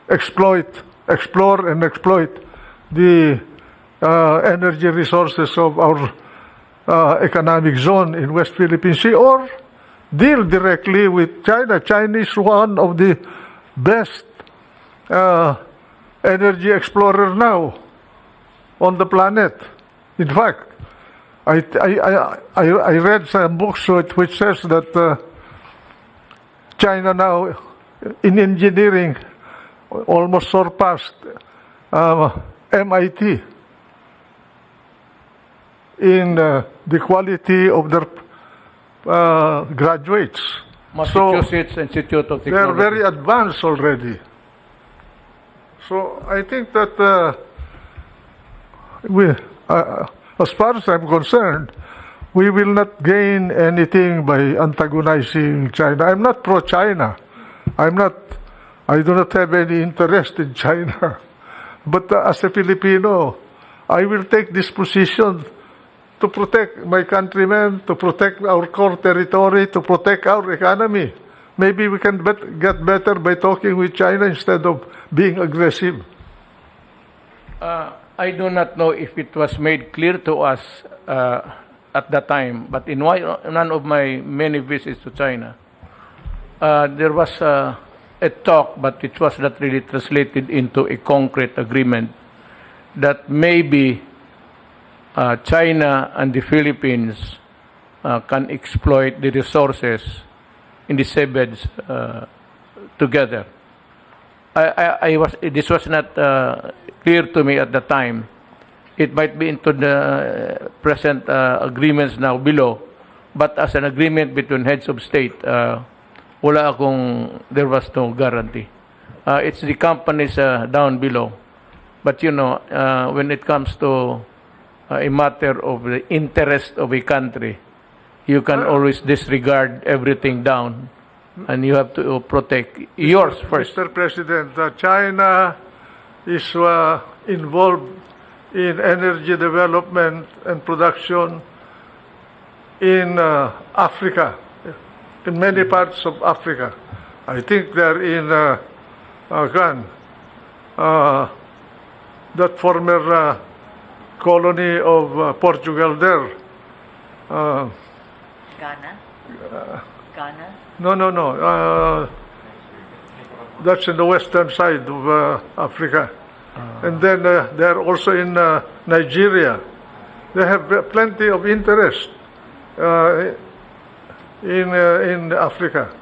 explore and exploit the energy resources of our economic zone in West Philippine Sea, or deal directly with China. China is one of the best energy explorer now on the planet. In fact, I read some books which says that China now in engineering almost surpassed MIT in the quality of their graduates. Massachusetts Institute of They are Technology. very advanced already. So I think that as far as I'm concerned, we will not gain anything by antagonizing China. I'm not pro-China. I do not have any interest in China. But as a Filipino, I will take this position to protect my countrymen, to protect our core territory, to protect our economy. Maybe we can get better by talking with China instead of being aggressive. I do not know if it was made clear to us at that time, but in none of my many visits to China, there was a talk, but it was not really translated into a concrete agreement, that maybe China and the Philippines can exploit the resources in the seabeds together. This was not clear to me at the time. It might be into the present agreements now below, but as an agreement between heads of state, there was no guarantee. It's the companies down below. But when it comes to a matter of the interest of a country, you can always disregard everything down, and you have to protect yours first. Mr. President, China is involved in energy development and production in Africa, in many parts of Africa. I think they're in that former colony of Portugal there. Ghana? Ghana? No. That's in the western side of Africa. And then they're also in Nigeria. They have plenty of interest in Africa.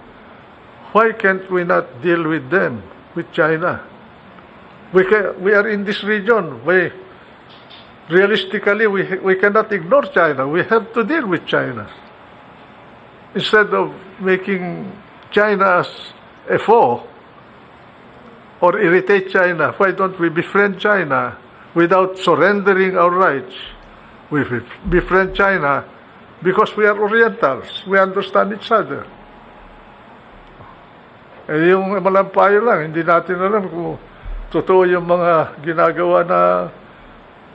Why can't we not deal with them, with China? We are in this region. Realistically, we cannot ignore China. We have to deal with China. Instead of making China as a foe, or irritate China, why don't we befriend China without surrendering our rights? We befriend China because we are Orientals. We understand each other. Eh, yung malampayo lang, hindi natin alam kung totoo yung mga ginagawa na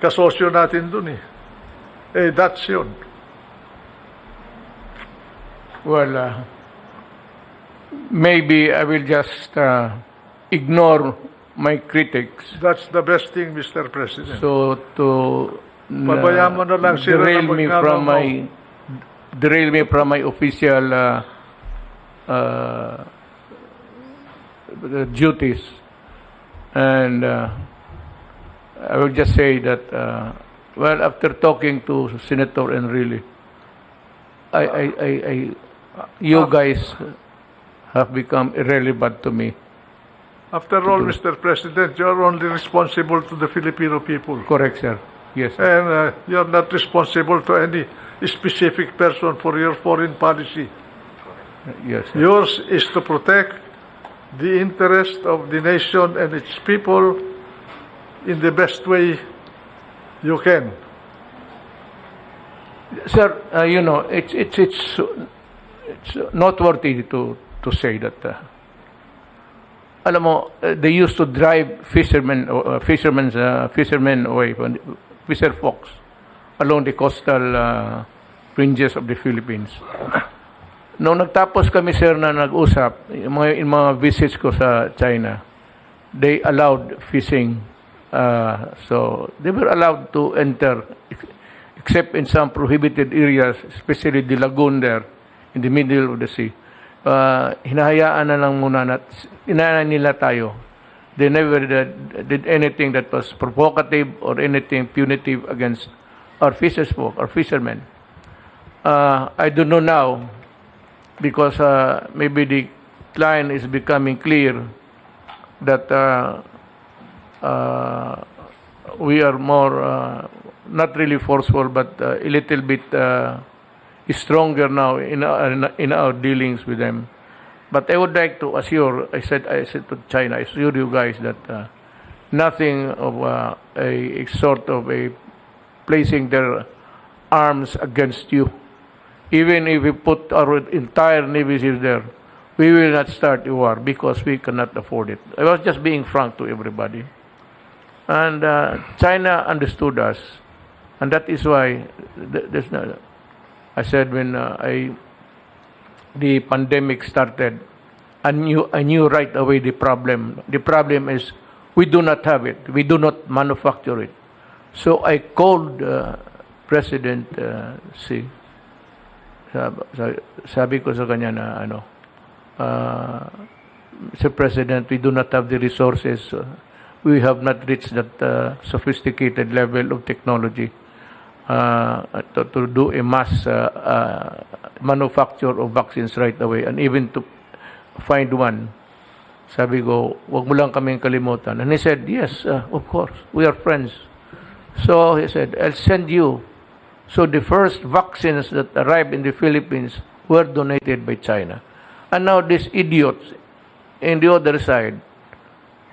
kasosyo natin dun eh. Eh, that's yun. Well, maybe I will just ignore my critics. That's the best thing, Mr. President. So to Pabayaan mo na lang sila derail na me magnanakaw. from my official duties, and I will just say that well, after talking to Senator Enrile, you guys have become irrelevant to me. After all, Mr. President, you are only responsible to the Filipino people. Correct, sir. Yes, sir. And you are not responsible to any specific person for your foreign policy. Yes, sir. Yours is to protect the interest of the nation and its people in the best way you can. Sir, you know, it's noteworthy to say that alam mo, they used to drive fishermen away from fisher folks along the coastal fringes of the Philippines. Nung nagtapos kami, sir, na nag-usap, yung mga visits ko sa China, they allowed fishing. So they were allowed to enter, except in some prohibited areas, especially the lagoon there, in the middle of the sea. Hinahayaan na lang muna hinahayaan nila tayo. They never did anything that was provocative or anything punitive against our fishermen. I don't know now, because maybe the line is becoming clear that we are more not really forceful, but a little bit stronger now in our dealings with them. But I would like to assure, I said to China, I assure you guys that nothing of a sort of a placing their arms against you. Even if we put our entire Navy ships there, we will not start a war because we cannot afford it. I was just being frank to everybody. And China understood us. And that is why there's no, I said when the pandemic started, I knew right away the problem. The problem is we do not have it. We do not manufacture it. So I called President Xi. Sabi ko sa kanya na Mr. President, we do not have the resources. We have not reached that sophisticated level of technology to do a mass manufacture of vaccines right away, and even to find one. Sabi ko, wag mo lang kaming kalimutan. And he said, yes, of course, we are friends. So he said, I'll send you. So the first vaccines that arrived in the Philippines were donated by China. And now these idiots in the other side,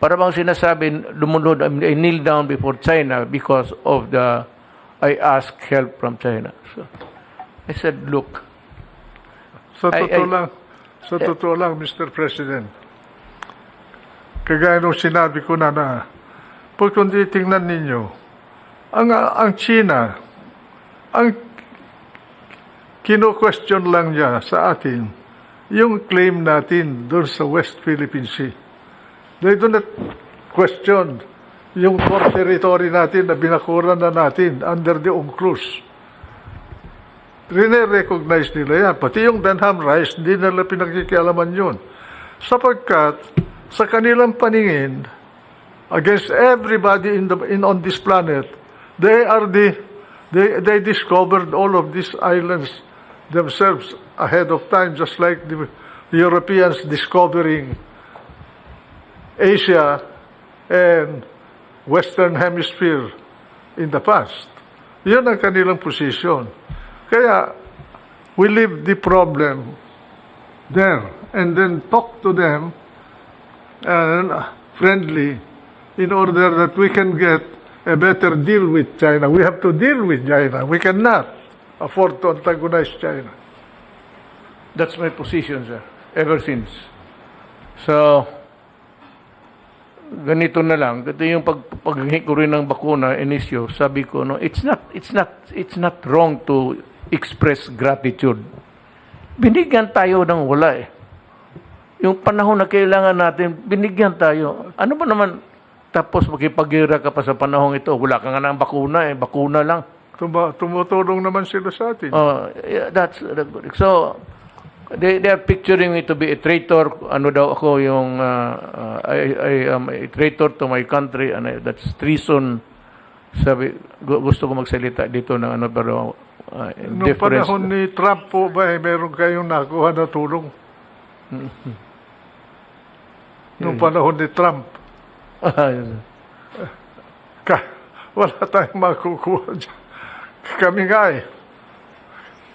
para bang sinasabi, lumunod, I kneel down before China because of I asked help from China. So I said, look. Sa totoo lang, Mr. President, kagaya nung sinabi ko na pag kung titingnan ninyo, ang China, ang kino-question lang niya sa atin, yung claim natin doon sa West Philippine Sea. They do not question yung core territory natin na binakuran na natin under the UNCLOS. Rine-recognize nila yan. Pati yung Denham Rise, hindi nila pinagkikialaman yun. Sapagkat sa kanilang paningin, against everybody on this planet, they discovered all of these islands themselves ahead of time, just like the Europeans discovering Asia and Western Hemisphere in the past. Yan ang kanilang position. Kaya, we leave the problem there and then talk to them and friendly in order that we can get a better deal with China. We have to deal with China. We cannot afford to antagonize China. That's my position, sir, ever since. So, ganito na lang. Ito yung paghingi ko rin ng bakuna, inisyo, sabi ko, no, it's not wrong to express gratitude. Binigyan tayo ng wala eh. Yung panahon na kailangan natin, binigyan tayo. Ano ba naman, tapos makipagira ka pa sa panahong ito, wala ka nga ng bakuna eh, bakuna lang. Tumutulong naman sila sa atin. Yeah, so they are picturing me to be a traitor. Ano daw ako yung I am a traitor to my country and that's treason. Sabi gusto ko magsalita dito ng ano pero Noong panahon ni Trump po ba meron kayong nakuha na tulong? Noong panahon ni Trump. Wala tayong makukuha dyan. Kami nga eh.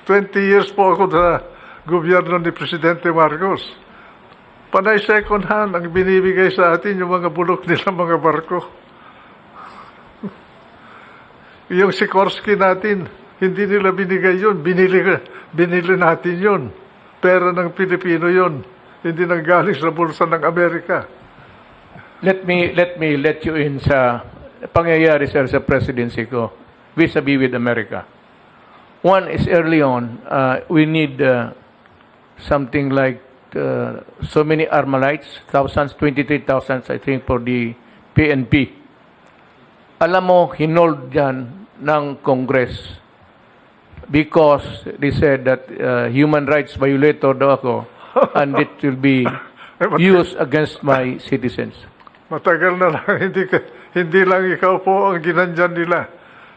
20 years po ako sa gobyerno ni Presidente Marcos. Panay second hand ang binibigay sa atin yung mga bulok nila mga barko. Yung Sikorsky natin, hindi nila binigay yun. Binili natin yun. Pera ng Pilipino yun. Hindi nang galing sa bulsa ng Amerika. Let me let you in sa pangyayari sir sa presidency ko vis-a-vis with America. One is early on, we need something like so many Armalites, thousands, 23,000 I think for the PNP. Alam mo, hinold yan ng Congress because they said that human rights violator daw ako and it will be used against my citizens. Matagal na lang, hindi lang ikaw po ang ginandyan nila.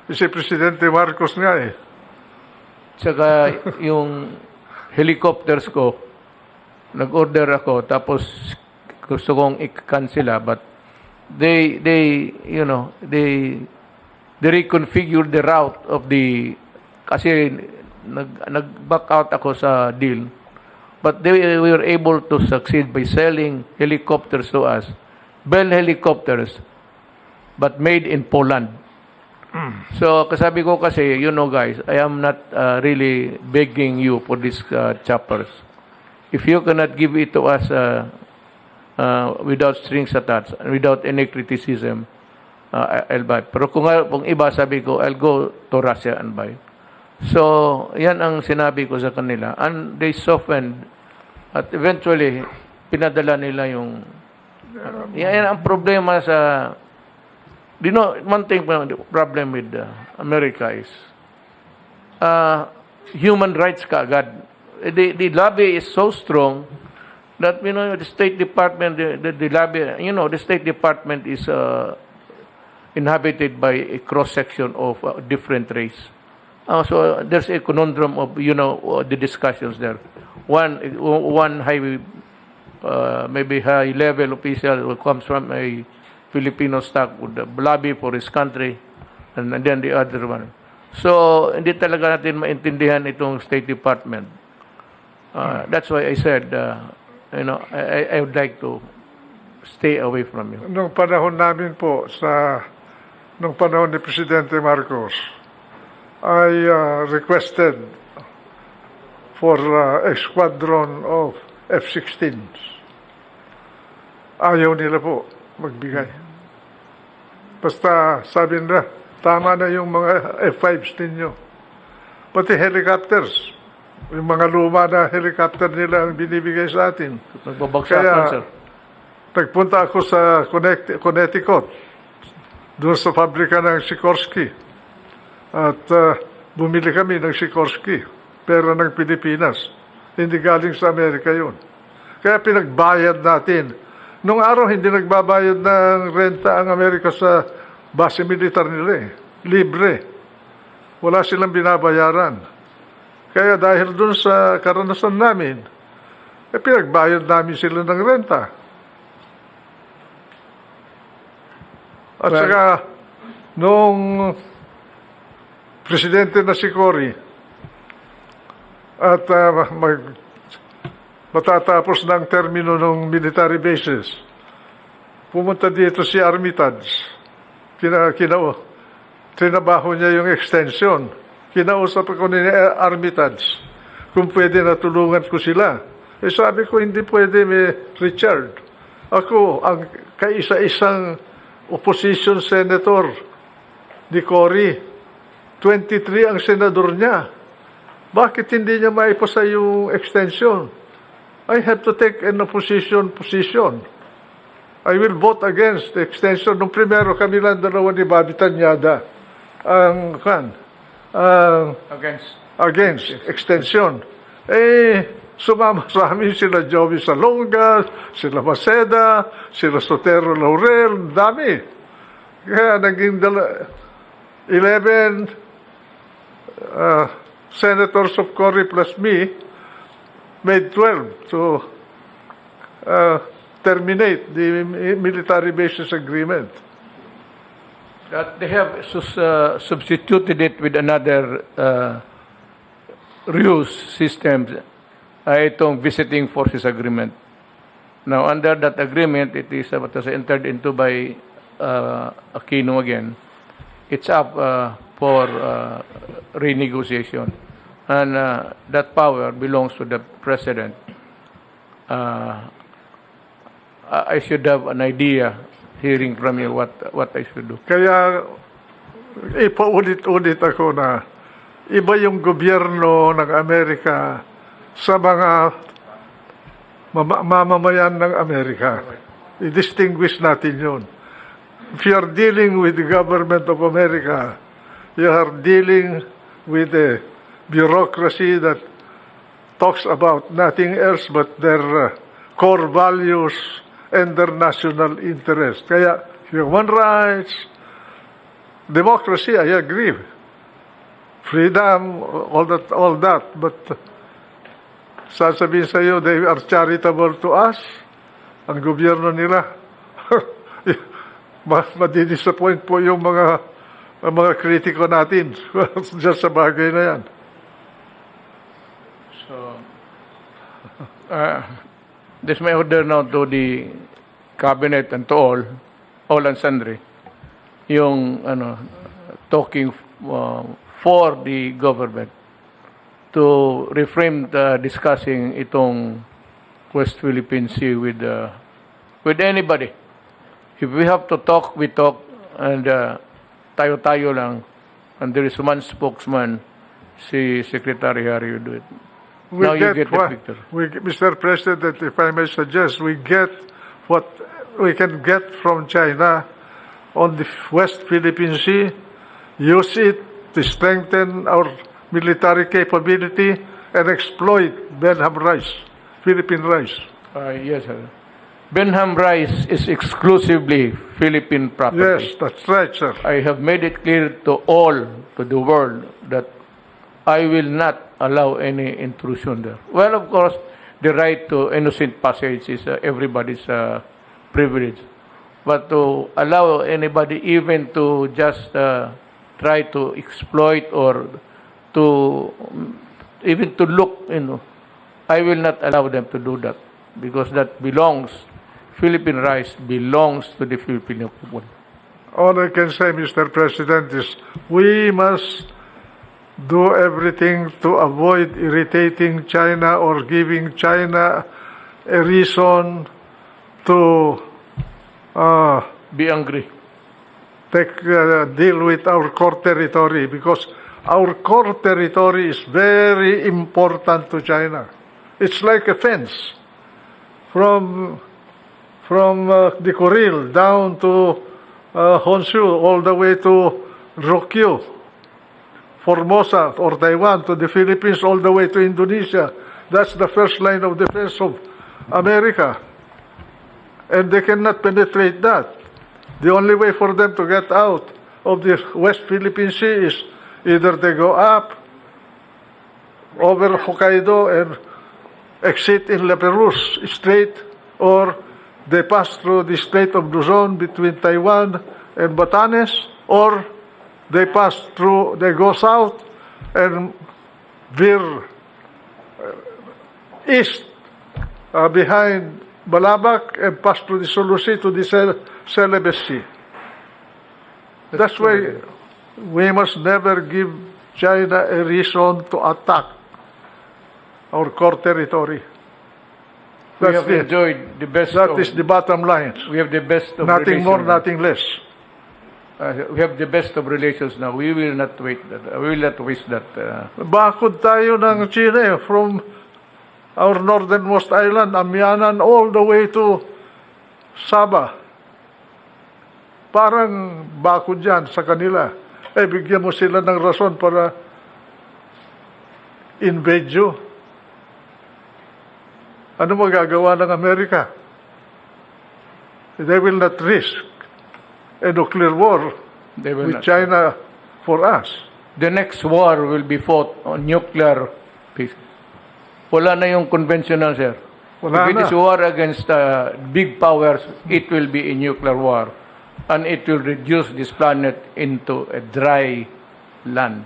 Si Presidente Marcos nga eh. Tsaka yung helicopters ko, nag-order ako, tapos gusto kong i-cancela, but they reconfigured the route of the, kasi nag-back out ako sa deal, but they were able to succeed by selling helicopters to us, Bell helicopters, but made in Poland. So, kasabi ko kasi, you know guys, I am not really begging you for these choppers. If you cannot give it to us without strings attached, and without any criticism, I'll buy. Pero kung iba, sabi ko, I'll go to Russia and buy. So, yan ang sinabi ko sa kanila. And they softened. At eventually, pinadala nila yung... yan ang problema sa... You know, one thing, the problem with America is human rights kaagad. The lobby is so strong that, you know, the State Department, the lobby, you know, the State Department is inhabited by a cross-section of different race. So there's a conundrum of, you know, the discussions there. One high, maybe high-level official who comes from a Filipino stock would lobby for his country, and then the other one. So, hindi talaga natin maintindihan itong State Department. That's why I said, you know, I would like to stay away from you. Nung panahon namin po, nung panahon ni Presidente Marcos, I requested for a squadron of F-16s. Ayaw nila po magbigay. Basta sabi nila, tama na yung mga F-5s ninyo. Pati helicopters, yung mga luma na helicopter nila ang binibigay sa atin. Nagbabagsak lang, sir. Nagpunta ako sa Connecticut, doon sa pabrika ng Sikorsky. At bumili kami ng Sikorsky, pera ng Pilipinas. Hindi galing sa Amerika yun. Kaya pinagbayad natin. Nung araw, hindi nagbabayad ng renta ang Amerika sa base militar nila eh. Libre. Wala silang binabayaran. Kaya dahil dun sa karanasan namin, pinagbayad namin sila ng renta. At saka, nung presidente na si Cory, at matatapos ng termino ng military bases, pumunta dito si Armitage. Trinabaho niya yung extension. Kinausap ako ni Armitage kung pwede na tulungan ko sila. Eh sabi ko, hindi pwede, Richard. Ako, ang kaisa-isang opposition senator ni Cory. 23 ang senador niya. Bakit hindi niya maipasa yung extension? I have to take an opposition position. I will vote against the extension. Nung primero kami lang dalawa ni Bobby Tanyada against extension. Sumama sa amin sila Joey Salonga, sila Maceda, sila Sotero Laurel, dami. Kaya naging 11 senators of Cory plus me made 12 to terminate the military bases agreement. That they have substituted it with another ruse system, itong visiting forces agreement. Now, under that agreement, it is what was entered into by Aquino again. It's up for renegotiation. And that power belongs to the President. I should have an idea, hearing from you, what I should do. Kaya ipaulit-ulit ako na iba yung gobyerno ng Amerika sa mga mamamayan ng Amerika. I-distinguish natin yun. If you are dealing with the government of America, you are dealing with a bureaucracy that talks about nothing else but their core values and their national interest. Kaya human rights, democracy, I agree. Freedom, all that. But sasabihin sa iyo, they are charitable to us. Ang gobyerno nila, madidisappoint po yung mga kritiko natin just sa bagay na yan. So, this may order now to the cabinet and to all and sundry, yung talking for the government to refrain discussing itong West Philippine Sea with anybody. If we have to talk, we talk, and tayo-tayo lang, and there is one spokesman, si Secretary Harry will do it. Now you get the picture. Mr. President, if I may suggest, we get what we can get from China on the West Philippine Sea, use it to strengthen our military capability and exploit Benham rice, Philippine rice. Yes, sir. Benham rice is exclusively Philippine property. Yes, that's right, sir. I have made it clear to the world, that I will not allow any intrusion there. Well, of course, the right to innocent passage is everybody's privilege. But to allow anybody even to just try to exploit or to even to look, I will not allow them to do that, because that Philippine rice belongs to the Filipino people. All I can say, Mr. President, is we must do everything to avoid irritating China or giving China a reason to Be angry. deal with our core territory, because our core territory is very important to China. It's like a fence from the Kuril down to Honshu, all the way to Ryukyu, Formosa or Taiwan, to the Philippines, all the way to Indonesia. That's the first line of defense of America. And they cannot penetrate that. The only way for them to get out of the West Philippine Sea is either they go up over Hokkaido and exit in La Perouse Strait, or they pass through the Strait of Luzon between Taiwan and Batanes, or they go south and veer east behind balabak and pass to the solution to the celibacy. That's why we must never give China a reason to attack our core territory. We That's have enjoyed the best that of, is the bottom line. we have the best of Nothing more, relations. nothing less. We have the best of relations now. We will not wait that. We will not waste that. Bakod tayo ng China from our northernmost island, Amianan, all the way to Sabah. Parang bakod yan sa kanila. Bigyan mo sila ng rason para invade you. Ano magagawa ng Amerika? They will not risk a nuclear war They will with not. China for us. The next war will be fought on nuclear peace. Wala na yung conventional, sir. Wala If it na. is war against big powers, it will be a nuclear war. And it will reduce this planet into a dry land.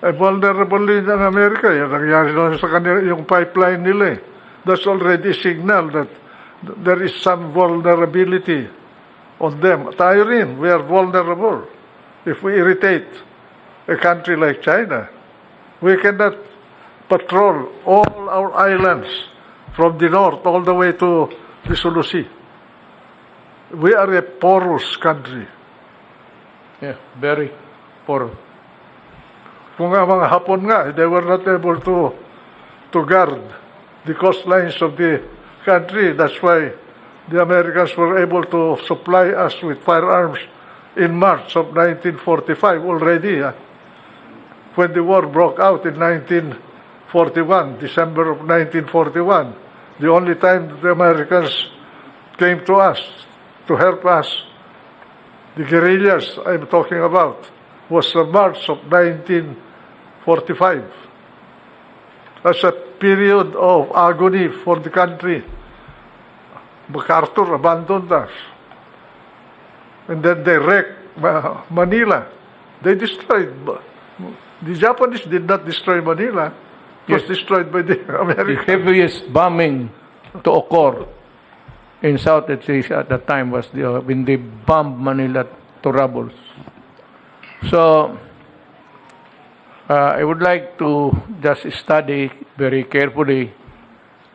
Vulnerable din ang Amerika. Yung nangyari lang sa kanila, yung pipeline nila. That's already a signal that there is some vulnerability on them. Tayo rin, we are vulnerable. If we irritate a country like China, we cannot patrol all our islands from the north all the way to the Sulu Sea. We are a porous country. Yeah, very poor. Kung nga mga Hapon nga, they were not able to guard the coastlines of the country. That's why the Americans were able to supply us with firearms in March of 1945 already. When the war broke out in 1941, December of 1941, the only time that the Americans came to us to help us, the guerrillas I'm talking about, was March of 1945. That's a period of agony for the country. MacArthur abandoned us. And then they wrecked Manila. They destroyed. The Japanese did not destroy Manila. It was Yes. destroyed by the The Americans. heaviest bombing to occur in Southeast Asia at that time was when they bombed Manila to rubble. So, I would like to just study very carefully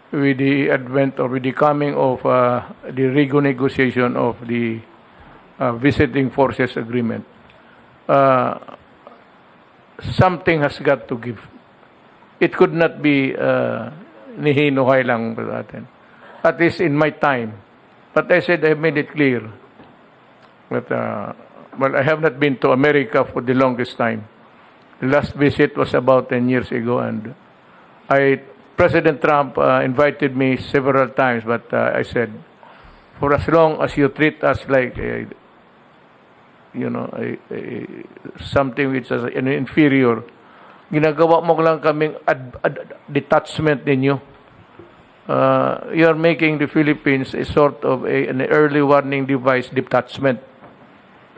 with the advent or with the coming of the renegotiation of the visiting forces agreement. Something has got to give. It could not be nihinuhay lang sa atin. At least in my time. But I said I made it clear. But, well, I have not been to America for the longest time. The last visit was about 10 years ago, and President Trump invited me several times, but I said, for as long as you treat us like, something which is an inferior, ginagawa mo lang kaming detachment ninyo. You are making the Philippines a sort of an early warning device detachment.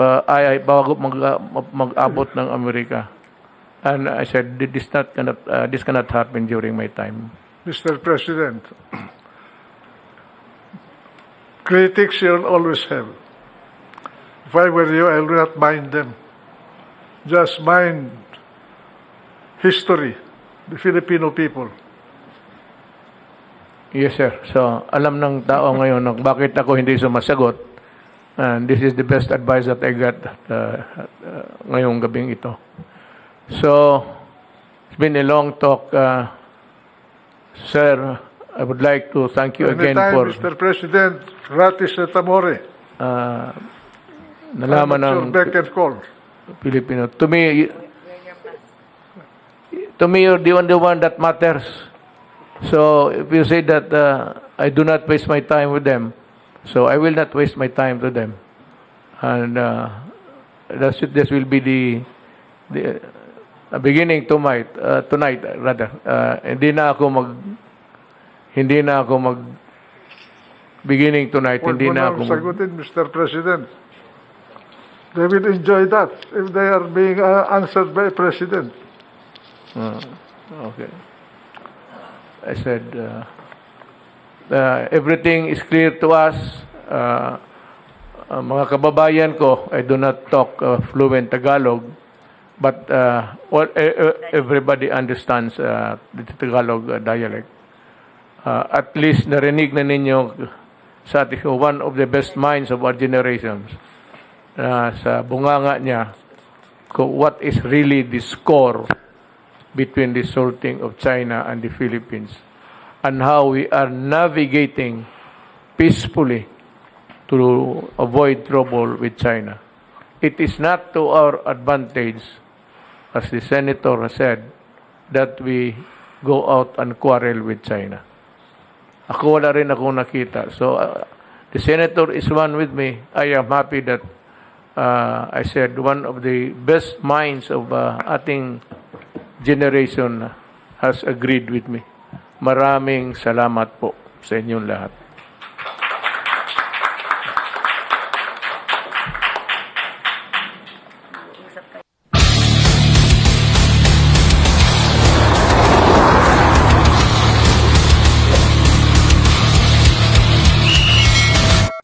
Bago mag-abot ng Amerika. And I said, this cannot happen during my time. Mr. President, critics you'll always have. If I were you, I would not mind them. Just mind history, the Filipino people. Yes, sir. So, alam ng tao ngayon bakit ako hindi sumasagot. And this is the best advice that I got ngayong gabing ito. So, it's been a long talk. Sir, I would like to thank you again Anytime, for Mr. President, Ratis et Amore. nalaman ng Beck and call. Filipino. To me, you're the only one that matters. So, if you say that I do not waste my time with them, so I will not waste my time to them. And this will be the beginning tonight, rather. Hindi na ako mag beginning tonight, Huwag hindi mo na nang ako sagutin, Mr. President. They will enjoy that if they are being answered by a president. okay. I said, everything is clear to us. Mga kababayan ko, I do not talk fluent Tagalog, but everybody understands the Tagalog dialect. At least narinig na ninyo sa ating one of the best minds of our generations sa bunganga niya what is really the score between the salting of China and the Philippines and how we are navigating peacefully to avoid trouble with China. It is not to our advantage, as the senator has said, that we go out and quarrel with China. Ako wala rin akong nakita. So, the senator is one with me. I am happy that I said one of the best minds of ating generation has agreed with me. Maraming salamat po sa inyong lahat.